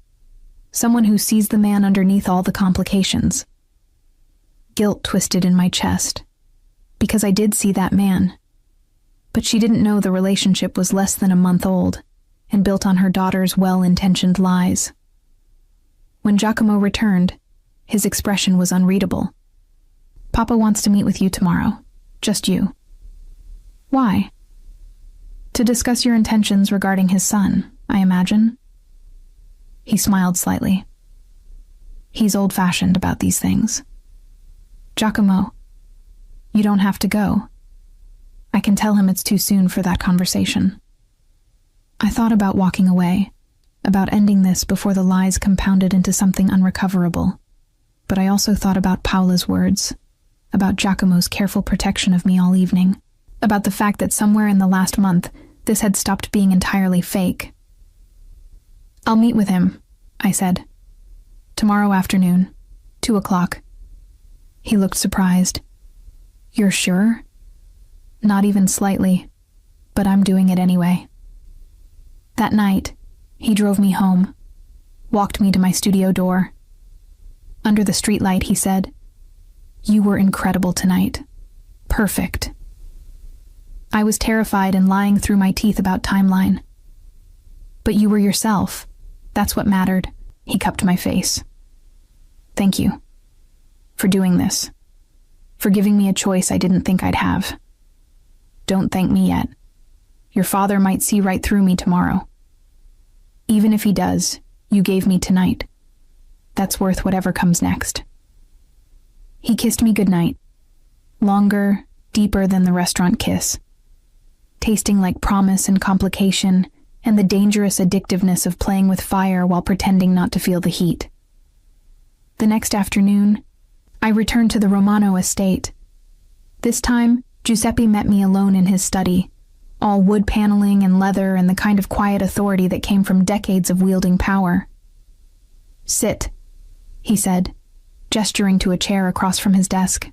Someone who sees the man underneath all the complications. Guilt twisted in my chest, because I did see that man. But she didn't know the relationship was less than a month old and built on her daughter's well-intentioned lies. When Giacomo returned, his expression was unreadable. Papa wants to meet with you tomorrow. Just you. Why? To discuss your intentions regarding his son, I imagine. He smiled slightly. He's old-fashioned about these things. Giacomo, you don't have to go. I can tell him it's too soon for that conversation. I thought about walking away, about ending this before the lies compounded into something unrecoverable. But I also thought about Paola's words, about Giacomo's careful protection of me all evening, about the fact that somewhere in the last month, this had stopped being entirely fake. I'll meet with him, I said. Tomorrow afternoon, 2:00. He looked surprised. You're sure? Not even slightly, but I'm doing it anyway. That night, he drove me home, walked me to my studio door. Under the streetlight, he said, You were incredible tonight. Perfect. I was terrified and lying through my teeth about timeline. But you were yourself. That's what mattered. He cupped my face. Thank you. For doing this. For giving me a choice I didn't think I'd have. Don't thank me yet. Your father might see right through me tomorrow. Even if he does, you gave me tonight. That's worth whatever comes next. He kissed me goodnight. Longer, deeper than the restaurant kiss. Tasting like promise and complication, and the dangerous addictiveness of playing with fire while pretending not to feel the heat. The next afternoon, I returned to the Romano estate. This time, Giuseppe met me alone in his study, all wood paneling and leather and the kind of quiet authority that came from decades of wielding power. "Sit," he said, gesturing to a chair across from his desk.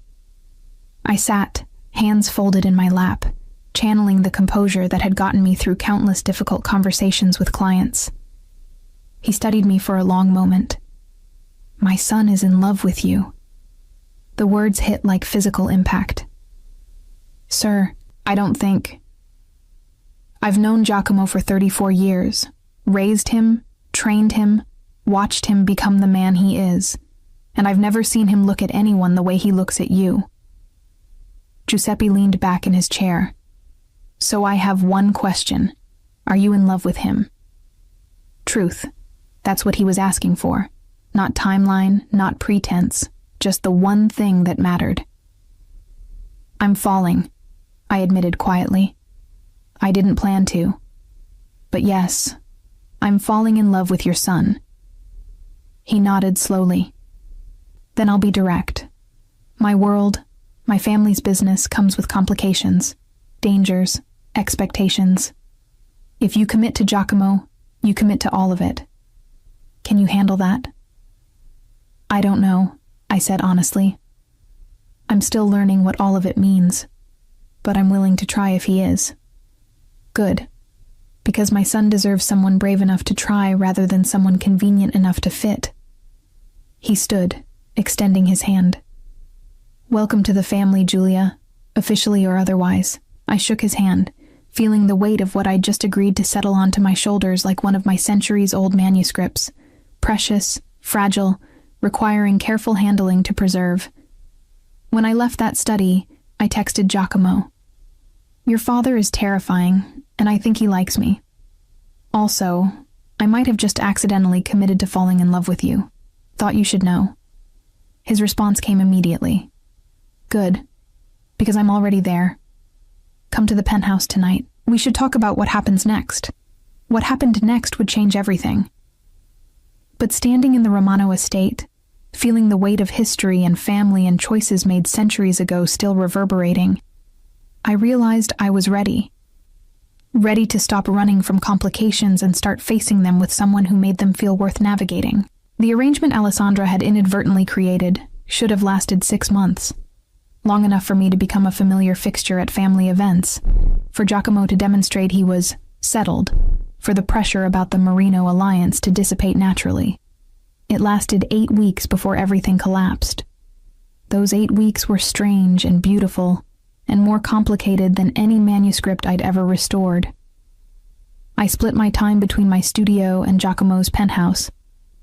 I sat, hands folded in my lap, channeling the composure that had gotten me through countless difficult conversations with clients. He studied me for a long moment. "My son is in love with you." The words hit like physical impact. "Sir, I don't think..." "I've known Giacomo for 34 years, raised him, trained him, watched him become the man he is, and I've never seen him look at anyone the way he looks at you." Giuseppe leaned back in his chair. "So I have one question. Are you in love with him?" Truth. That's what he was asking for. Not timeline, not pretense, just the one thing that mattered. "I'm falling," I admitted quietly. "I didn't plan to. But yes, I'm falling in love with your son." He nodded slowly. "Then I'll be direct. My world, my family's business comes with complications, dangers, expectations. If you commit to Giacomo, you commit to all of it. Can you handle that?" "I don't know," I said honestly. "I'm still learning what all of it means, but I'm willing to try if he is." "Good, because my son deserves someone brave enough to try rather than someone convenient enough to fit." He stood, extending his hand. "Welcome to the family, Julia, officially or otherwise." I shook his hand, feeling the weight of what I'd just agreed to settle onto my shoulders like one of my centuries-old manuscripts, precious, fragile, requiring careful handling to preserve. When I left that study, I texted Giacomo. "Your father is terrifying, and I think he likes me. Also, I might have just accidentally committed to falling in love with you. Thought you should know." His response came immediately. "Good, because I'm already there. Come to the penthouse tonight. We should talk about what happens next. What happened next would change everything." But standing in the Romano estate, feeling the weight of history and family and choices made centuries ago still reverberating, I realized I was ready. Ready to stop running from complications and start facing them with someone who made them feel worth navigating. The arrangement Alessandra had inadvertently created should have lasted 6 months. Long enough for me to become a familiar fixture at family events, for Giacomo to demonstrate he was settled, for the pressure about the Marino alliance to dissipate naturally. It lasted 8 weeks before everything collapsed. Those 8 weeks were strange and beautiful, and more complicated than any manuscript I'd ever restored. I split my time between my studio and Giacomo's penthouse,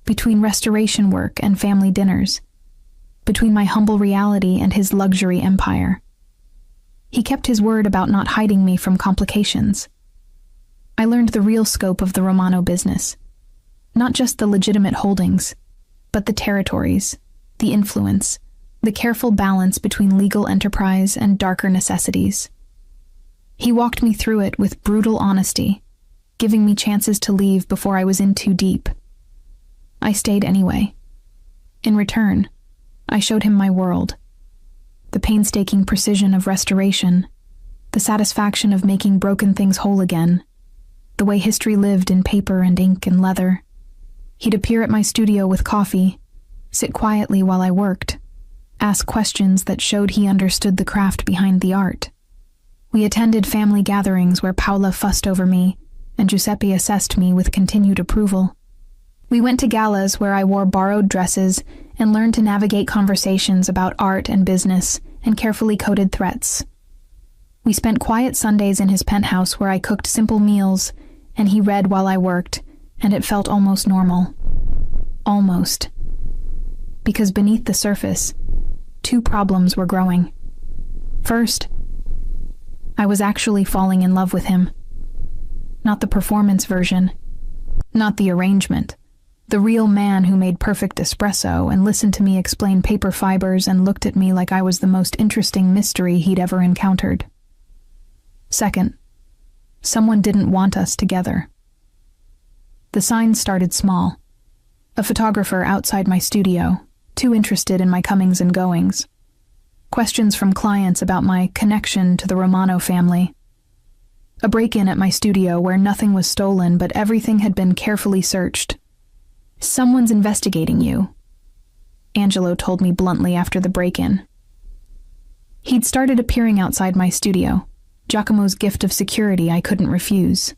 between restoration work and family dinners, between my humble reality and his luxury empire. He kept his word about not hiding me from complications. I learned the real scope of the Romano business. Not just the legitimate holdings, but the territories, the influence, the careful balance between legal enterprise and darker necessities. He walked me through it with brutal honesty, giving me chances to leave before I was in too deep. I stayed anyway. In return, I showed him my world. The painstaking precision of restoration, the satisfaction of making broken things whole again, the way history lived in paper and ink and leather. He'd appear at my studio with coffee, sit quietly while I worked, ask questions that showed he understood the craft behind the art. We attended family gatherings where Paola fussed over me, and Giuseppe assessed me with continued approval. We went to galas where I wore borrowed dresses and learned to navigate conversations about art and business and carefully coded threats. We spent quiet Sundays in his penthouse where I cooked simple meals and he read while I worked, and it felt almost normal. Almost. Because beneath the surface, 2 problems were growing. First, I was actually falling in love with him. Not the performance version, not the arrangement. The real man who made perfect espresso and listened to me explain paper fibers and looked at me like I was the most interesting mystery he'd ever encountered. Second, someone didn't want us together. The signs started small. A photographer outside my studio, too interested in my comings and goings. Questions from clients about my connection to the Romano family. A break-in at my studio where nothing was stolen but everything had been carefully searched. Someone's investigating you, Angelo told me bluntly after the break-in. He'd started appearing outside my studio, Giacomo's gift of security I couldn't refuse.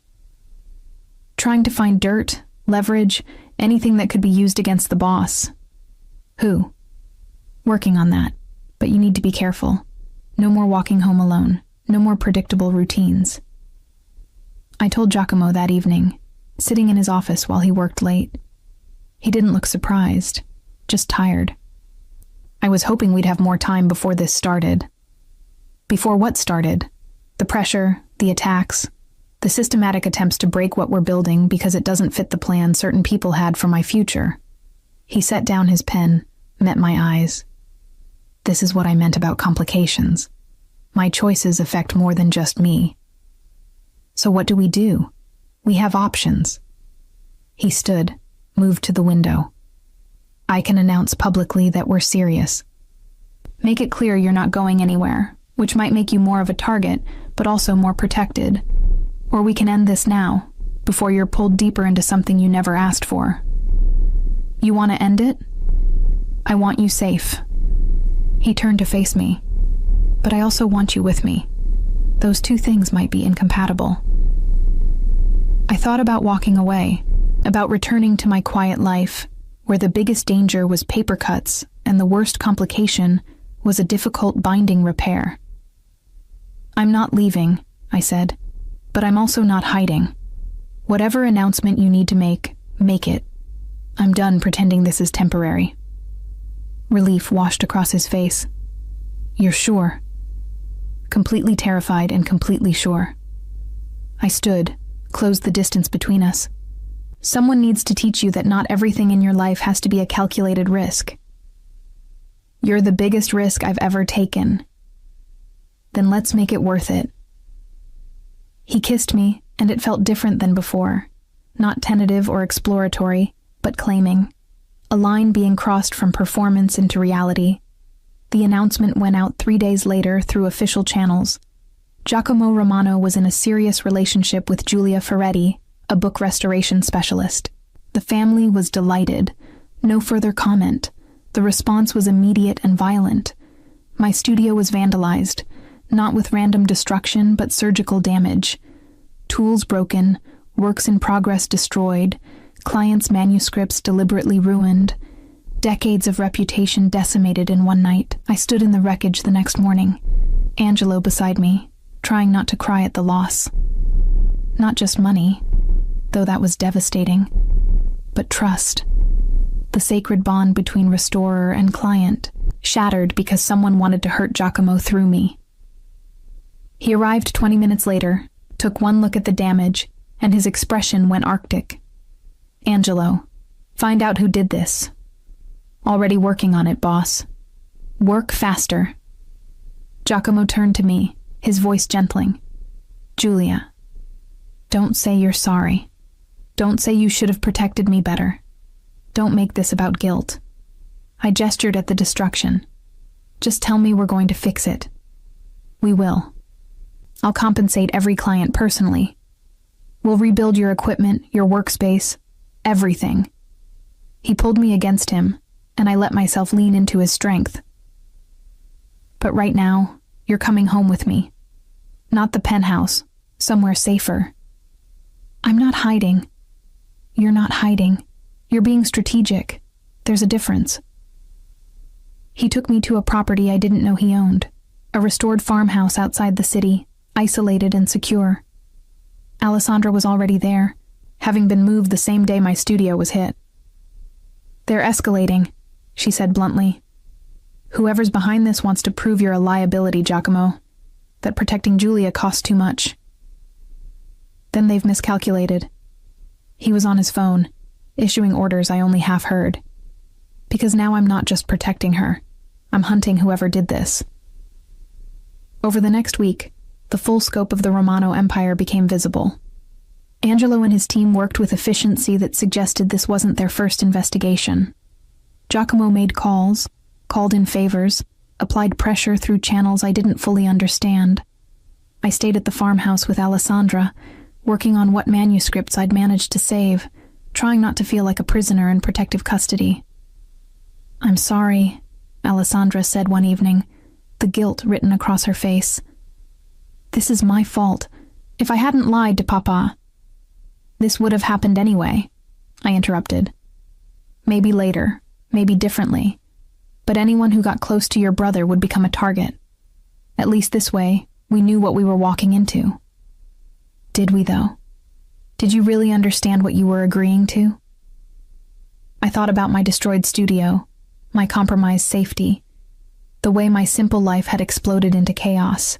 Trying to find dirt, leverage, anything that could be used against the boss. Who? Working on that, but you need to be careful. No more walking home alone, no more predictable routines. I told Giacomo that evening, sitting in his office while he worked late. He didn't look surprised, just tired. I was hoping we'd have more time before this started. Before what started? The pressure, the attacks, the systematic attempts to break what we're building because it doesn't fit the plan certain people had for my future. He set down his pen, met my eyes. This is what I meant about complications. My choices affect more than just me. So what do? We have options. He stood, moved to the window. I can announce publicly that we're serious. Make it clear you're not going anywhere, which might make you more of a target, but also more protected. Or we can end this now, before you're pulled deeper into something you never asked for. You want to end it? I want you safe. He turned to face me. But I also want you with me. Those two things might be incompatible. I thought about walking away, about returning to my quiet life, where the biggest danger was paper cuts and the worst complication was a difficult binding repair. I'm not leaving, I said, but I'm also not hiding. Whatever announcement you need to make it. I'm done pretending this is temporary. Relief washed across his face. You're sure? Completely terrified and completely sure. I stood, closed the distance between us. Someone needs to teach you that not everything in your life has to be a calculated risk. You're the biggest risk I've ever taken. Then let's make it worth it. He kissed me, and it felt different than before. Not tentative or exploratory, but claiming. A line being crossed from performance into reality. The announcement went out 3 days later through official channels. Giacomo Romano was in a serious relationship with Giulia Ferretti, a book restoration specialist. The family was delighted. No further comment. The response was immediate and violent. My studio was vandalized, not with random destruction, but surgical damage. Tools broken, works in progress destroyed, clients' manuscripts deliberately ruined. Decades of reputation decimated in one night. I stood in the wreckage the next morning, Angelo beside me, trying not to cry at the loss. Not just money, though that was devastating, but trust. The sacred bond between restorer and client, shattered because someone wanted to hurt Giacomo through me. He arrived 20 minutes later, took one look at the damage, and his expression went arctic. Angelo, find out who did this. Already working on it, boss. Work faster. Giacomo turned to me, his voice gentling. Giulia, don't say you're sorry. Don't say you should have protected me better. Don't make this about guilt. I gestured at the destruction. Just tell me we're going to fix it. We will. I'll compensate every client personally. We'll rebuild your equipment, your workspace, everything. He pulled me against him, and I let myself lean into his strength. But right now, you're coming home with me. Not the penthouse, somewhere safer. I'm not hiding. You're not hiding. You're being strategic. There's a difference. He took me to a property I didn't know he owned, a restored farmhouse outside the city, isolated and secure. Alessandra was already there, having been moved the same day my studio was hit. They're escalating, she said bluntly. Whoever's behind this wants to prove you're a liability, Giacomo, that protecting Giulia costs too much. Then they've miscalculated. He was on his phone, issuing orders I only half heard. Because now I'm not just protecting her, I'm hunting whoever did this. Over the next week, the full scope of the Romano Empire became visible. Angelo and his team worked with efficiency that suggested this wasn't their first investigation. Giacomo made calls, called in favors, applied pressure through channels I didn't fully understand. I stayed at the farmhouse with Alessandra, working on what manuscripts I'd managed to save, trying not to feel like a prisoner in protective custody. "I'm sorry," Alessandra said one evening, the guilt written across her face. "This is my fault. If I hadn't lied to Papa—" "This would have happened anyway," I interrupted. "Maybe later, maybe differently, but anyone who got close to your brother would become a target. At least this way, we knew what we were walking into." "Did we, though? Did you really understand what you were agreeing to?" I thought about my destroyed studio, my compromised safety, the way my simple life had exploded into chaos.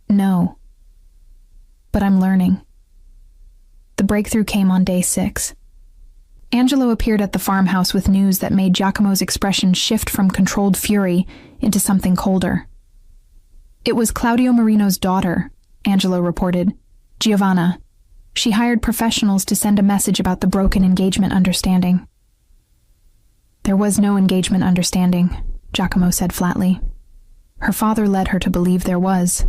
"No. But I'm learning." The breakthrough came on day 6. Angelo appeared at the farmhouse with news that made Giacomo's expression shift from controlled fury into something colder. "It was Claudio Marino's daughter," Angelo reported. "Giovanna. She hired professionals to send a message about the broken engagement understanding." "There was no engagement understanding," Giacomo said flatly. "Her father led her to believe there was,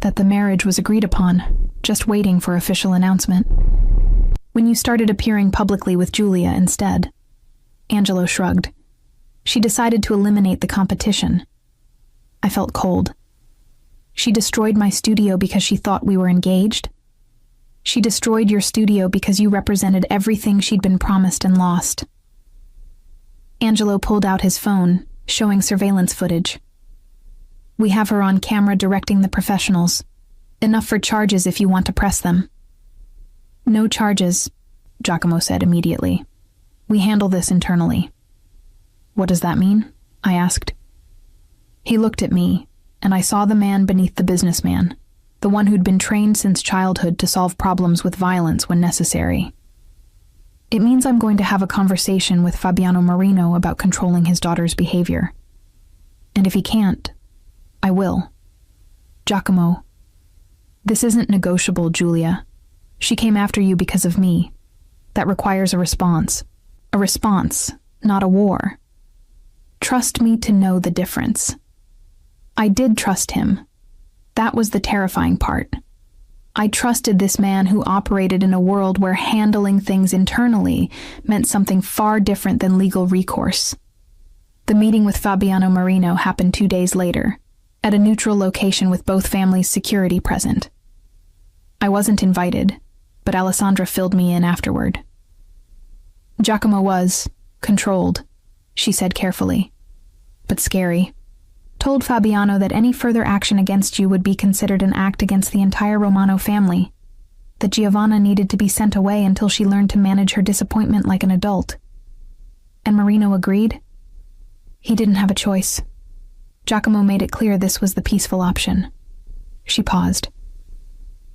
that the marriage was agreed upon, just waiting for official announcement. When you started appearing publicly with Giulia instead." Angelo shrugged. "She decided to eliminate the competition." I felt cold. "She destroyed my studio because she thought we were engaged? She destroyed your studio because you represented everything she'd been promised and lost." Angelo pulled out his phone, showing surveillance footage. "We have her on camera directing the professionals. Enough for charges if you want to press them." "No charges," Giacomo said immediately. "We handle this internally." "What does that mean?" I asked. He looked at me, and I saw the man beneath the businessman, the one who'd been trained since childhood to solve problems with violence when necessary. "It means I'm going to have a conversation with Fabiano Marino about controlling his daughter's behavior. And if he can't, I will. Giacomo, this isn't negotiable, Giulia. She came after you because of me. That requires a response. A response, not a war. Trust me to know the difference." I did trust him. That was the terrifying part. I trusted this man who operated in a world where handling things internally meant something far different than legal recourse. The meeting with Fabiano Marino happened 2 days later, at a neutral location with both families' security present. I wasn't invited, but Alessandra filled me in afterward. "Giacomo was controlled," she said carefully, "but scary. Told Fabiano that any further action against you would be considered an act against the entire Romano family, that Giovanna needed to be sent away until she learned to manage her disappointment like an adult. And Marino agreed? He didn't have a choice. Giacomo made it clear this was the peaceful option." She paused.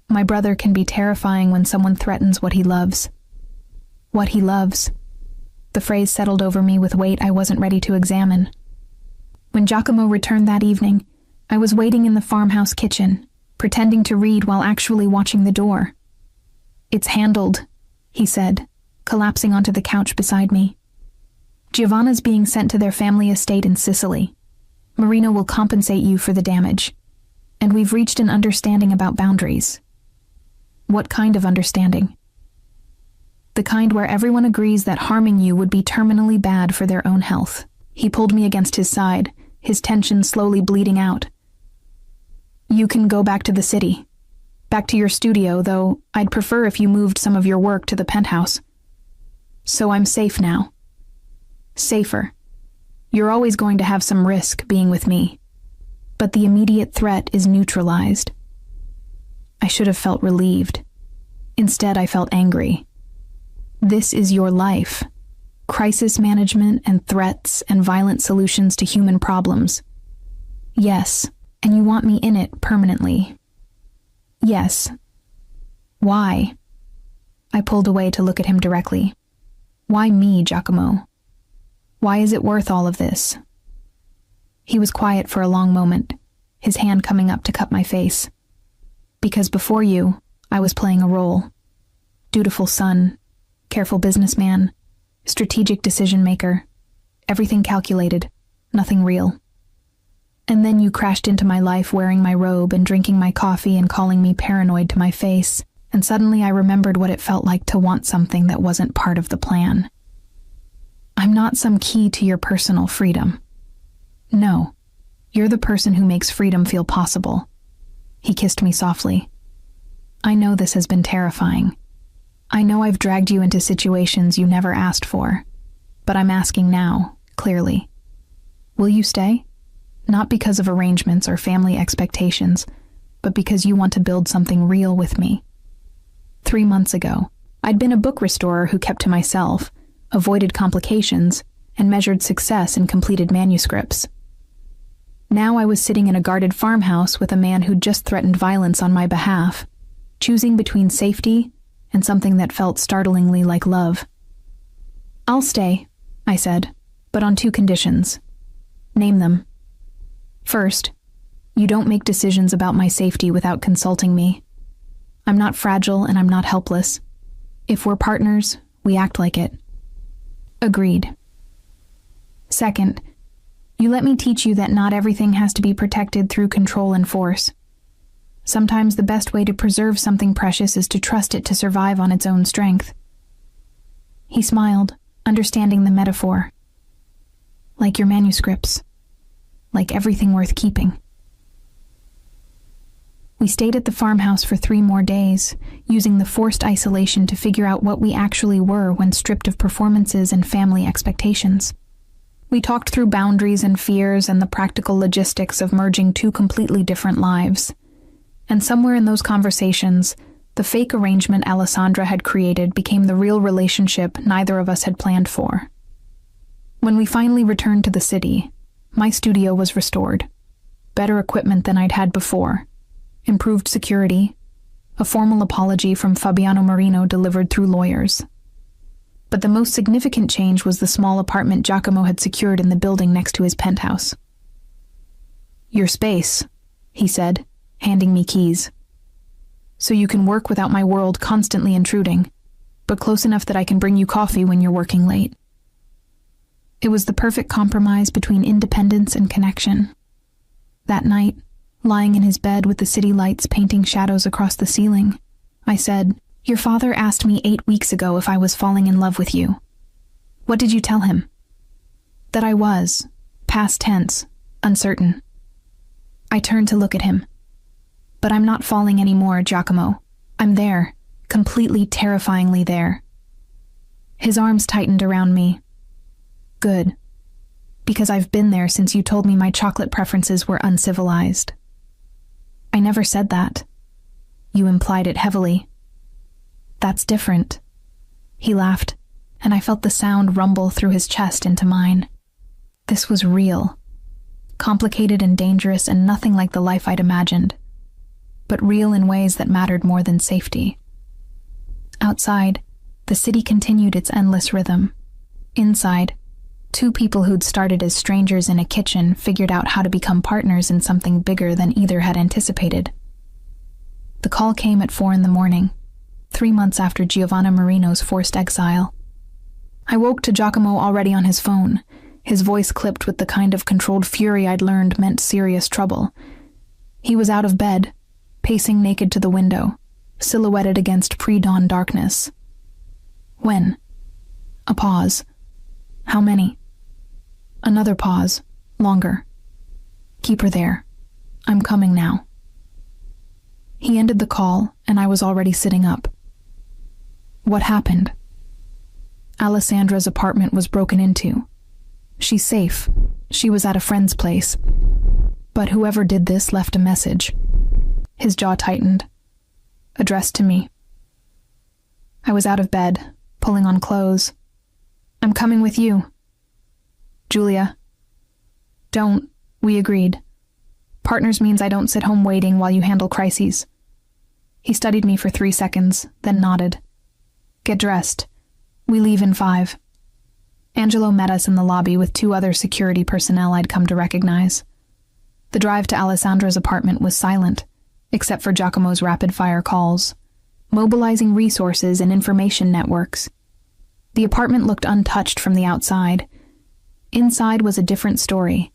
"My brother can be terrifying when someone threatens what he loves." What he loves. The phrase settled over me with weight I wasn't ready to examine. When Giacomo returned that evening, I was waiting in the farmhouse kitchen, pretending to read while actually watching the door. "It's handled," he said, collapsing onto the couch beside me. "Giovanna's being sent to their family estate in Sicily. Marino will compensate you for the damage. And we've reached an understanding about boundaries." "What kind of understanding?" "The kind where everyone agrees that harming you would be terminally bad for their own health." He pulled me against his side, his tension slowly bleeding out. "You can go back to the city. Back to your studio, though I'd prefer if you moved some of your work to the penthouse. So I'm safe now. Safer. You're always going to have some risk being with me. But the immediate threat is neutralized." I should have felt relieved. Instead, I felt angry. This is your life. Crisis management and threats and violent solutions to human problems. Yes, and you want me in it permanently. Yes. Why? I pulled away to look at him directly. Why me, Giacomo? Why is it worth all of this? He was quiet for a long moment, his hand coming up to cup my face. Because before you, I was playing a role. Dutiful son, careful businessman, strategic decision maker, everything calculated, nothing real. And then you crashed into my life wearing my robe and drinking my coffee and calling me paranoid to my face, and suddenly I remembered what it felt like to want something that wasn't part of the plan. I'm not some key to your personal freedom. No, you're the person who makes freedom feel possible. He kissed me softly. I know this has been terrifying. I know I've dragged you into situations you never asked for, but I'm asking now, clearly. Will you stay? Not because of arrangements or family expectations, but because you want to build something real with me. 3 months ago, I'd been a book restorer who kept to myself, avoided complications, and measured success in completed manuscripts. Now I was sitting in a guarded farmhouse with a man who'd just threatened violence on my behalf, choosing between safety and something that felt startlingly like love. I'll stay, I said, but on 2 conditions. Name them. First, you don't make decisions about my safety without consulting me. I'm not fragile and I'm not helpless. If we're partners, we act like it. Agreed. Second, you let me teach you that not everything has to be protected through control and force. Sometimes the best way to preserve something precious is to trust it to survive on its own strength. He smiled, understanding the metaphor. Like your manuscripts. Like everything worth keeping. We stayed at the farmhouse for 3 more days, using the forced isolation to figure out what we actually were when stripped of performances and family expectations. We talked through boundaries and fears and the practical logistics of merging 2 completely different lives. And somewhere in those conversations, the fake arrangement Alessandra had created became the real relationship neither of us had planned for. When we finally returned to the city, my studio was restored. Better equipment than I'd had before. Improved security. A formal apology from Fabiano Marino delivered through lawyers. But the most significant change was the small apartment Giacomo had secured in the building next to his penthouse. Your space, he said, handing me keys. So you can work without my world constantly intruding, but close enough that I can bring you coffee when you're working late. It was the perfect compromise between independence and connection. That night, lying in his bed with the city lights painting shadows across the ceiling, I said, "Your father asked me 8 weeks ago if I was falling in love with you. What did you tell him?" That I was, past tense, uncertain. I turned to look at him. But I'm not falling anymore, Giacomo. I'm there, completely terrifyingly there. His arms tightened around me. Good. Because I've been there since you told me my chocolate preferences were uncivilized. I never said that. You implied it heavily. That's different. He laughed, and I felt the sound rumble through his chest into mine. This was real. Complicated and dangerous and nothing like the life I'd imagined. But real in ways that mattered more than safety. Outside, the city continued its endless rhythm. Inside, 2 people who'd started as strangers in a kitchen figured out how to become partners in something bigger than either had anticipated. The call came at 4 a.m, 3 months after Giovanna Marino's forced exile. I woke to Giacomo already on his phone, his voice clipped with the kind of controlled fury I'd learned meant serious trouble. He was out of bed, pacing naked to the window, silhouetted against pre-dawn darkness. When? A pause. How many? Another pause, longer. Keep her there. I'm coming now. He ended the call, and I was already sitting up. What happened? Alessandra's apartment was broken into. She's safe. She was at a friend's place. But whoever did this left a message. His jaw tightened. Addressed to me. I was out of bed, pulling on clothes. I'm coming with you. Julia. Don't. We agreed. Partners means I don't sit home waiting while you handle crises. He studied me for 3 seconds, then nodded. Get dressed. We leave in 5. Angelo met us in the lobby with 2 other security personnel I'd come to recognize. The drive to Alessandra's apartment was silent, except for Giacomo's rapid-fire calls, mobilizing resources and information networks. The apartment looked untouched from the outside. Inside was a different story.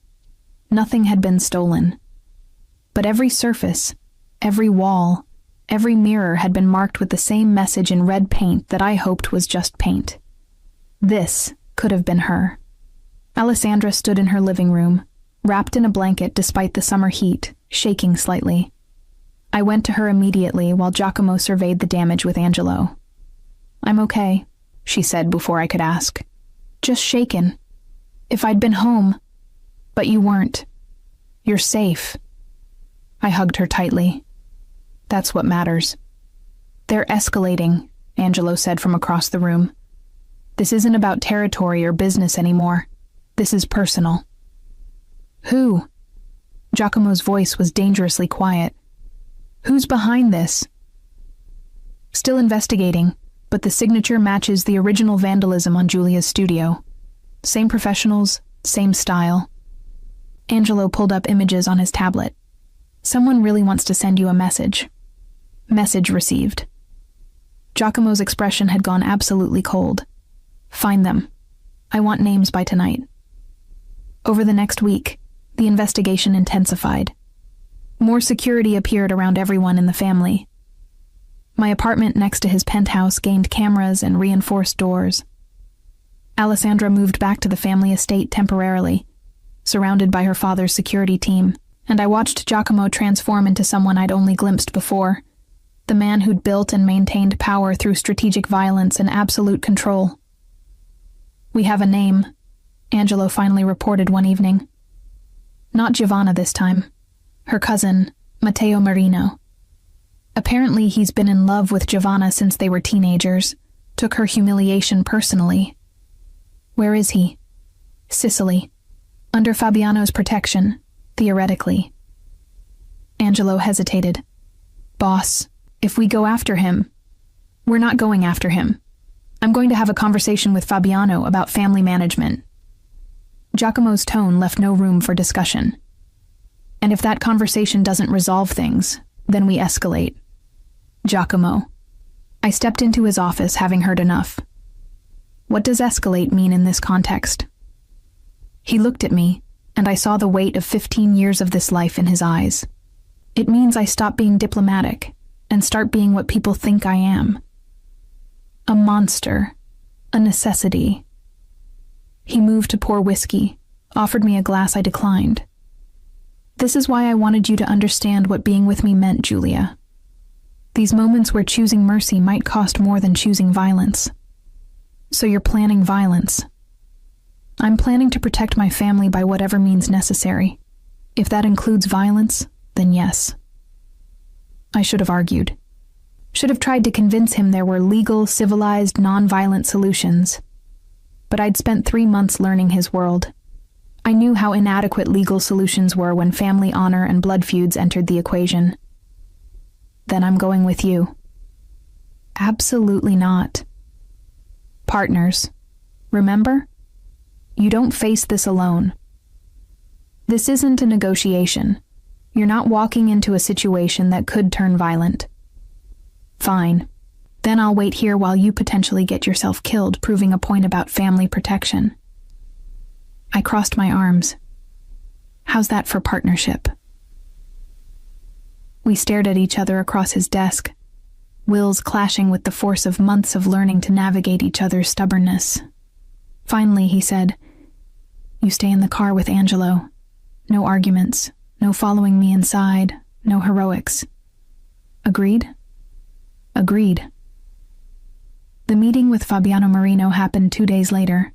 Nothing had been stolen. But every surface, every wall, every mirror had been marked with the same message in red paint that I hoped was just paint. This could have been her. Alessandra stood in her living room, wrapped in a blanket despite the summer heat, shaking slightly. I went to her immediately while Giacomo surveyed the damage with Angelo. "I'm okay," she said before I could ask. "Just shaken. If I'd been home. But you weren't. You're safe." I hugged her tightly. "That's what matters." "They're escalating," Angelo said from across the room. "This isn't about territory or business anymore. This is personal." "Who?" Giacomo's voice was dangerously quiet. "Who's behind this?" "Still investigating, but the signature matches the original vandalism on Giulia's studio. Same professionals, same style." Angelo pulled up images on his tablet. "Someone really wants to send you a message." Message received. Giacomo's expression had gone absolutely cold. "Find them. I want names by tonight." Over the next week, the investigation intensified. More security appeared around everyone in the family. My apartment next to his penthouse gained cameras and reinforced doors. Alessandra moved back to the family estate temporarily, surrounded by her father's security team, and I watched Giacomo transform into someone I'd only glimpsed before, the man who'd built and maintained power through strategic violence and absolute control. "We have a name," Angelo finally reported one evening. "Not Giovanna this time. Her cousin, Matteo Marino. Apparently he's been in love with Giovanna since they were teenagers, took her humiliation personally. Where is he?" "Sicily. Under Fabiano's protection, theoretically." Angelo hesitated. "Boss, if we go after him..." "We're not going after him. I'm going to have a conversation with Fabiano about family management." Giacomo's tone left no room for discussion. "And if that conversation doesn't resolve things, then we escalate." "Giacomo." I stepped into his office, having heard enough. "What does escalate mean in this context?" He looked at me, and I saw the weight of 15 years of this life in his eyes. "It means I stop being diplomatic and start being what people think I am. A monster. A necessity." He moved to pour whiskey, offered me a glass I declined. "This is why I wanted you to understand what being with me meant, Giulia. These moments where choosing mercy might cost more than choosing violence. So you're planning violence. I'm planning to protect my family by whatever means necessary. If that includes violence, then yes." I should have argued. Should have tried to convince him there were legal, civilized, non-violent solutions. But I'd spent 3 months learning his world. I knew how inadequate legal solutions were when family honor and blood feuds entered the equation. "Then I'm going with you." "Absolutely not." "Partners. Remember? You don't face this alone. This isn't a negotiation. You're not walking into a situation that could turn violent." "Fine. Then I'll wait here while you potentially get yourself killed proving a point about family protection." I crossed my arms. "How's that for partnership?" We stared at each other across his desk, wills clashing with the force of months of learning to navigate each other's stubbornness. Finally, he said, "You stay in the car with Angelo. No arguments, no following me inside, no heroics. Agreed?" "Agreed." The meeting with Fabiano Marino happened 2 days later,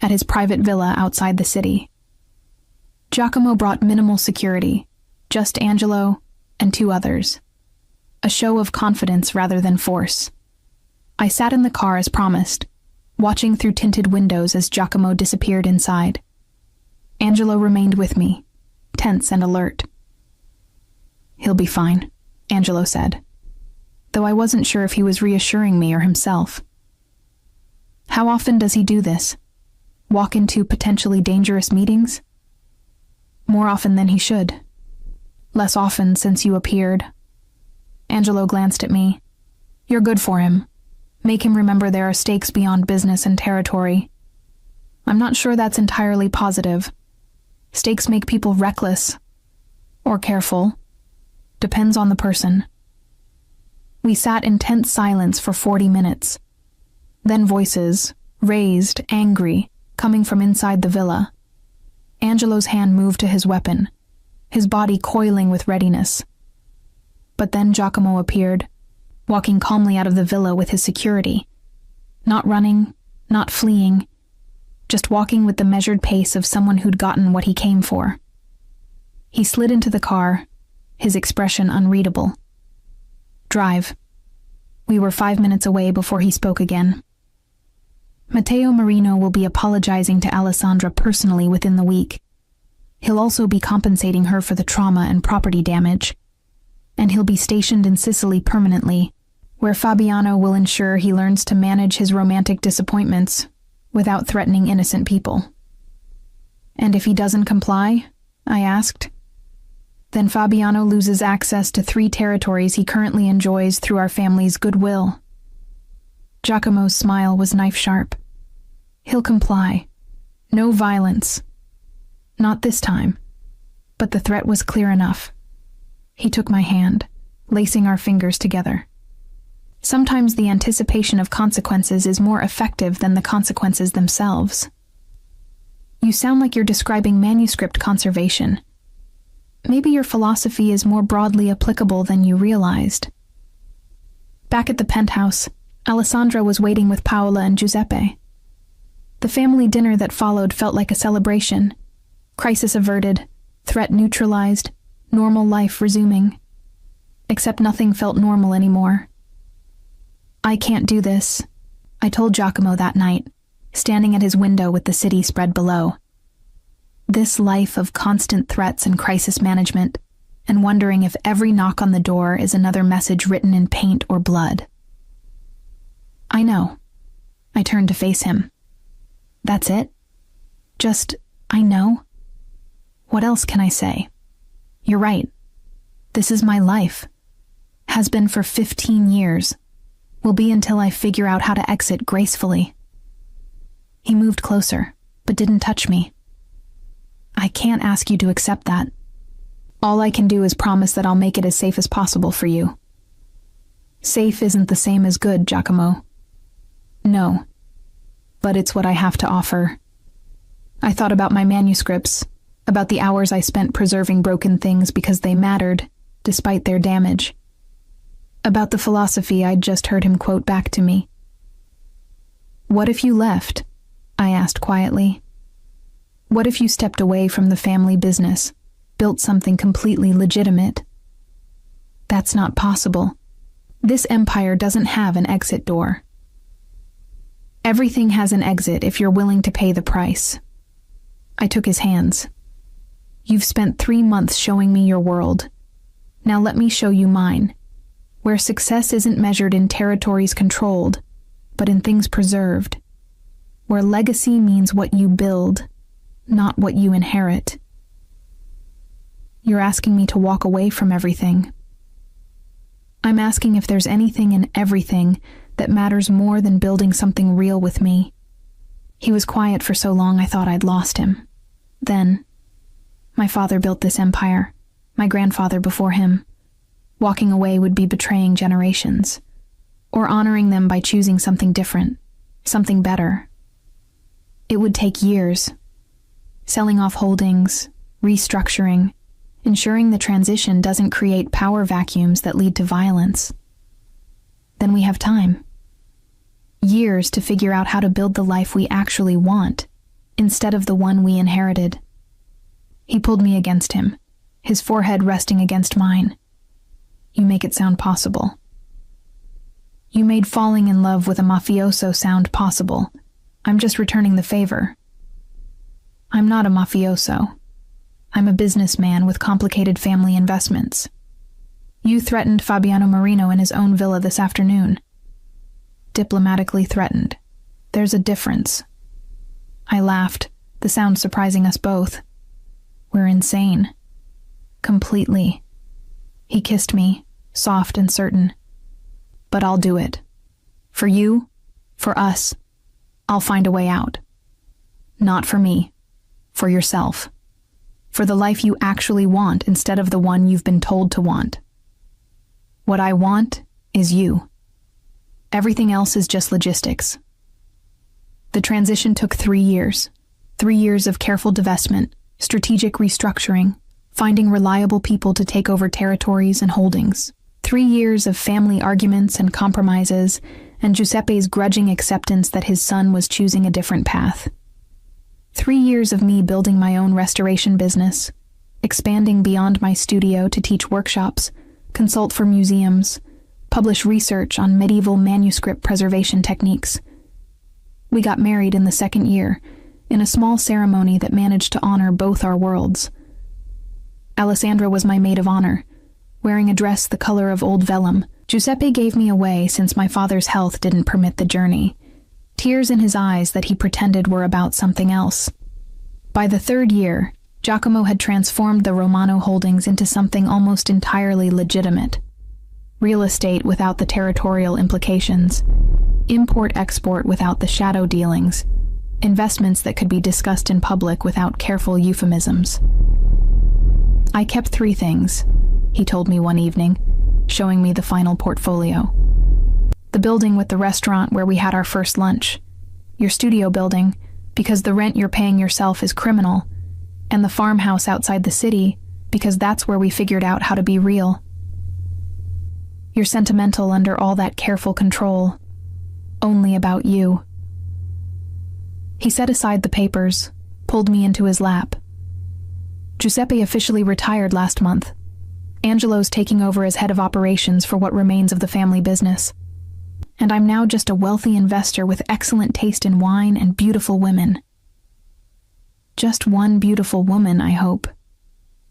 at his private villa outside the city. Giacomo brought minimal security, just Angelo and 2 others. A show of confidence rather than force. I sat in the car as promised, watching through tinted windows as Giacomo disappeared inside. Angelo remained with me, tense and alert. "He'll be fine," Angelo said, though I wasn't sure if he was reassuring me or himself. "How often does he do this? Walk into potentially dangerous meetings?" "More often than he should. Less often since you appeared." Angelo glanced at me. "You're good for him. Make him remember there are stakes beyond business and territory." "I'm not sure that's entirely positive." Stakes make people reckless. Or careful. Depends on the person. We sat in tense silence for 40 minutes. Then voices, raised, angry, coming from inside the villa. Angelo's hand moved to his weapon, his body coiling with readiness. But then Giacomo appeared, walking calmly out of the villa with his security. Not running, not fleeing, just walking with the measured pace of someone who'd gotten what he came for. He slid into the car, his expression unreadable. Drive. We were 5 minutes away before he spoke again. Matteo Marino will be apologizing to Alessandra personally within the week. He'll also be compensating her for the trauma and property damage. And he'll be stationed in Sicily permanently, where Fabiano will ensure he learns to manage his romantic disappointments without threatening innocent people. And if he doesn't comply, I asked, then Fabiano loses access to 3 territories he currently enjoys through our family's goodwill. Giacomo's smile was knife-sharp. He'll comply. No violence. Not this time. But the threat was clear enough. He took my hand, lacing our fingers together. Sometimes the anticipation of consequences is more effective than the consequences themselves. You sound like you're describing manuscript conservation. Maybe your philosophy is more broadly applicable than you realized. Back at the penthouse, Alessandra was waiting with Paola and Giuseppe. The family dinner that followed felt like a celebration. Crisis averted, threat neutralized, normal life resuming. Except nothing felt normal anymore. I can't do this, I told Giacomo that night, standing at his window with the city spread below. This life of constant threats and crisis management, and wondering if every knock on the door is another message written in paint or blood. I know. I turned to face him. That's it? Just, I know? What else can I say? You're right. This is my life. Has been for 15 years. Will be until I figure out how to exit gracefully. He moved closer, but didn't touch me. I can't ask you to accept that. All I can do is promise that I'll make it as safe as possible for you. Safe isn't the same as good, Giacomo. No. But it's what I have to offer. I thought about my manuscripts, about the hours I spent preserving broken things because they mattered, despite their damage. About the philosophy I'd just heard him quote back to me. What if you left? I asked quietly. What if you stepped away from the family business, built something completely legitimate? That's not possible. This empire doesn't have an exit door. Everything has an exit if you're willing to pay the price. I took his hands. You've spent 3 months showing me your world. Now let me show you mine, where success isn't measured in territories controlled, but in things preserved, where legacy means what you build, not what you inherit. You're asking me to walk away from everything. I'm asking if there's anything in everything that matters more than building something real with me. He was quiet for so long I thought I'd lost him. Then, my father built this empire, my grandfather before him. Walking away would be betraying generations, or honoring them by choosing something different, something better. It would take years. Selling off holdings, restructuring, ensuring the transition doesn't create power vacuums that lead to violence. Then we have time. Years to figure out how to build the life we actually want, instead of the one we inherited. He pulled me against him, his forehead resting against mine. You make it sound possible. You made falling in love with a mafioso sound possible. I'm just returning the favor. I'm not a mafioso. I'm a businessman with complicated family investments. You threatened Fabiano Marino in his own villa this afternoon. Diplomatically threatened. There's a difference. I laughed, the sound surprising us both. We're insane. Completely. He kissed me, soft and certain. But I'll do it. For you, for us, I'll find a way out. Not for me. For yourself. for the life you actually want instead of the one you've been told to want. What I want is you. Everything else is just logistics. The transition took 3 years. 3 years of careful divestment, strategic restructuring, finding reliable people to take over territories and holdings. 3 years of family arguments and compromises, and Giuseppe's grudging acceptance that his son was choosing a different path. 3 years of me building my own restoration business, expanding beyond my studio to teach workshops, consult for museums, publish research on medieval manuscript preservation techniques. We got married in the 2nd year, in a small ceremony that managed to honor both our worlds. Alessandra was my maid of honor, wearing a dress the color of old vellum. Giuseppe gave me away since my father's health didn't permit the journey, tears in his eyes that he pretended were about something else. By the 3rd year, Giacomo had transformed the Romano holdings into something almost entirely legitimate. Real estate without the territorial implications, import-export without the shadow dealings, investments that could be discussed in public without careful euphemisms. I kept 3 things, he told me one evening, showing me the final portfolio. The building with the restaurant where we had our first lunch, your studio building, because the rent you're paying yourself is criminal, and the farmhouse outside the city, because that's where we figured out how to be real. You're sentimental under all that careful control, only about you. He set aside the papers, pulled me into his lap. Giuseppe officially retired last month. Angelo's taking over as head of operations for what remains of the family business. And I'm now just a wealthy investor with excellent taste in wine and beautiful women. Just one beautiful woman, I hope.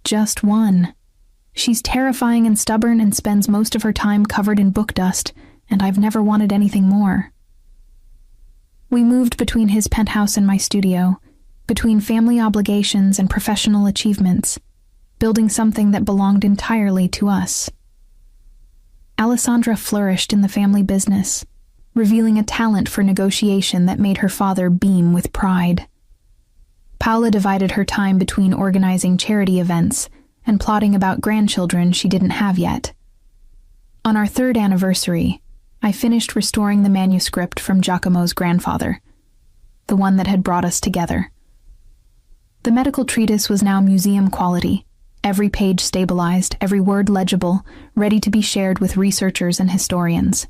Just one. She's terrifying and stubborn and spends most of her time covered in book dust, and I've never wanted anything more. We moved between his penthouse and my studio, between family obligations and professional achievements, building something that belonged entirely to us. Alessandra flourished in the family business, revealing a talent for negotiation that made her father beam with pride. Paola divided her time between organizing charity events and plotting about grandchildren she didn't have yet. On our 3rd anniversary, I finished restoring the manuscript from Giacomo's grandfather, the one that had brought us together. The medical treatise was now museum quality, every page stabilized, every word legible, ready to be shared with researchers and historians.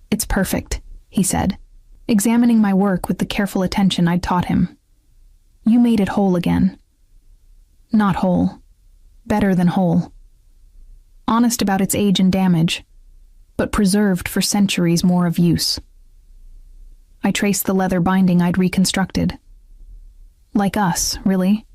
"It's perfect," he said, examining my work with the careful attention I'd taught him. "You made it whole again." Not whole. Better than whole. Honest about its age and damage, but preserved for centuries more of use. I traced the leather binding I'd reconstructed. Like us, really.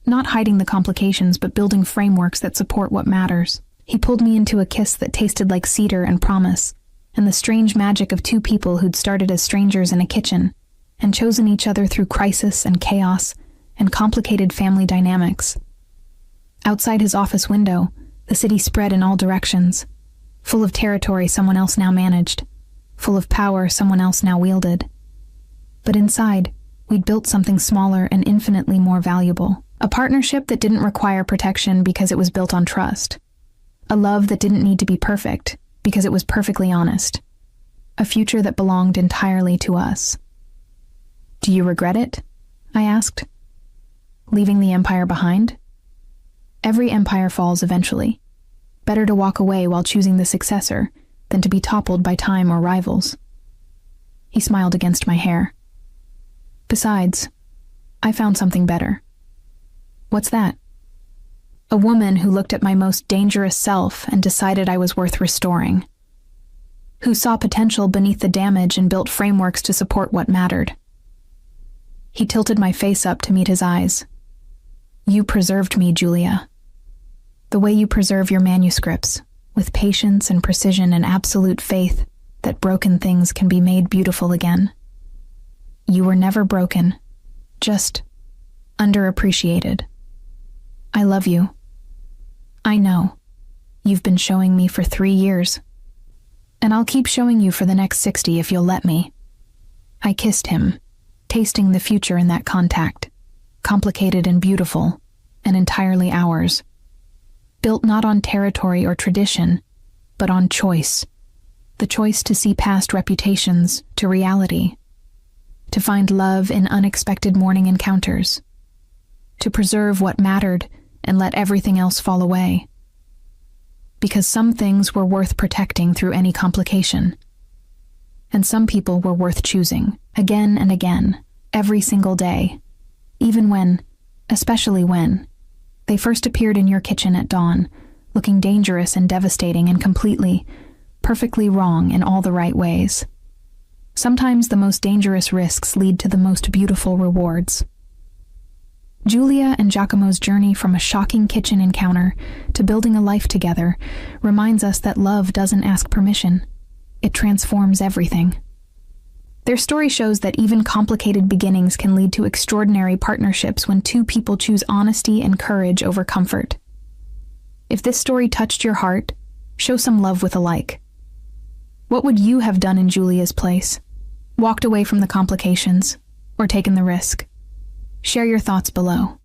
Not hiding the complications, but building frameworks that support what matters. He pulled me into a kiss that tasted like cedar and promise, and the strange magic of 2 people who'd started as strangers in a kitchen, and chosen each other through crisis and chaos and complicated family dynamics. Outside his office window, the city spread in all directions, full of territory someone else now managed, full of power someone else now wielded. But inside, we'd built something smaller and infinitely more valuable. A partnership that didn't require protection because it was built on trust. A love that didn't need to be perfect because it was perfectly honest. A future that belonged entirely to us. "Do you regret it?" I asked. "Leaving the empire behind?" Every empire falls eventually. Better to walk away while choosing the successor than to be toppled by time or rivals. He smiled against my hair. "Besides, I found something better." "What's that?" "A woman who looked at my most dangerous self and decided I was worth restoring. Who saw potential beneath the damage and built frameworks to support what mattered." He tilted my face up to meet his eyes. "You preserved me, Julia. The way you preserve your manuscripts, with patience and precision and absolute faith that broken things can be made beautiful again. You were never broken, just underappreciated. I love you. I know. You've been showing me for 3 years. And I'll keep showing you for the next 60 if you'll let me." I kissed him, tasting the future in that contact, complicated and beautiful, and entirely ours. Built not on territory or tradition, but on choice. The choice to see past reputations to reality. To find love in unexpected morning encounters. To preserve what mattered and let everything else fall away. Because some things were worth protecting through any complication. And some people were worth choosing, again and again, every single day. Even when, especially when, they first appeared in your kitchen at dawn, looking dangerous and devastating and completely, perfectly wrong in all the right ways. Sometimes the most dangerous risks lead to the most beautiful rewards. Julia and Giacomo's journey from a shocking kitchen encounter to building a life together reminds us that love doesn't ask permission. It transforms everything. Their story shows that even complicated beginnings can lead to extraordinary partnerships when two people choose honesty and courage over comfort. If this story touched your heart, show some love with a like. What would you have done in Julia's place? Walked away from the complications, or taken the risk? Share your thoughts below.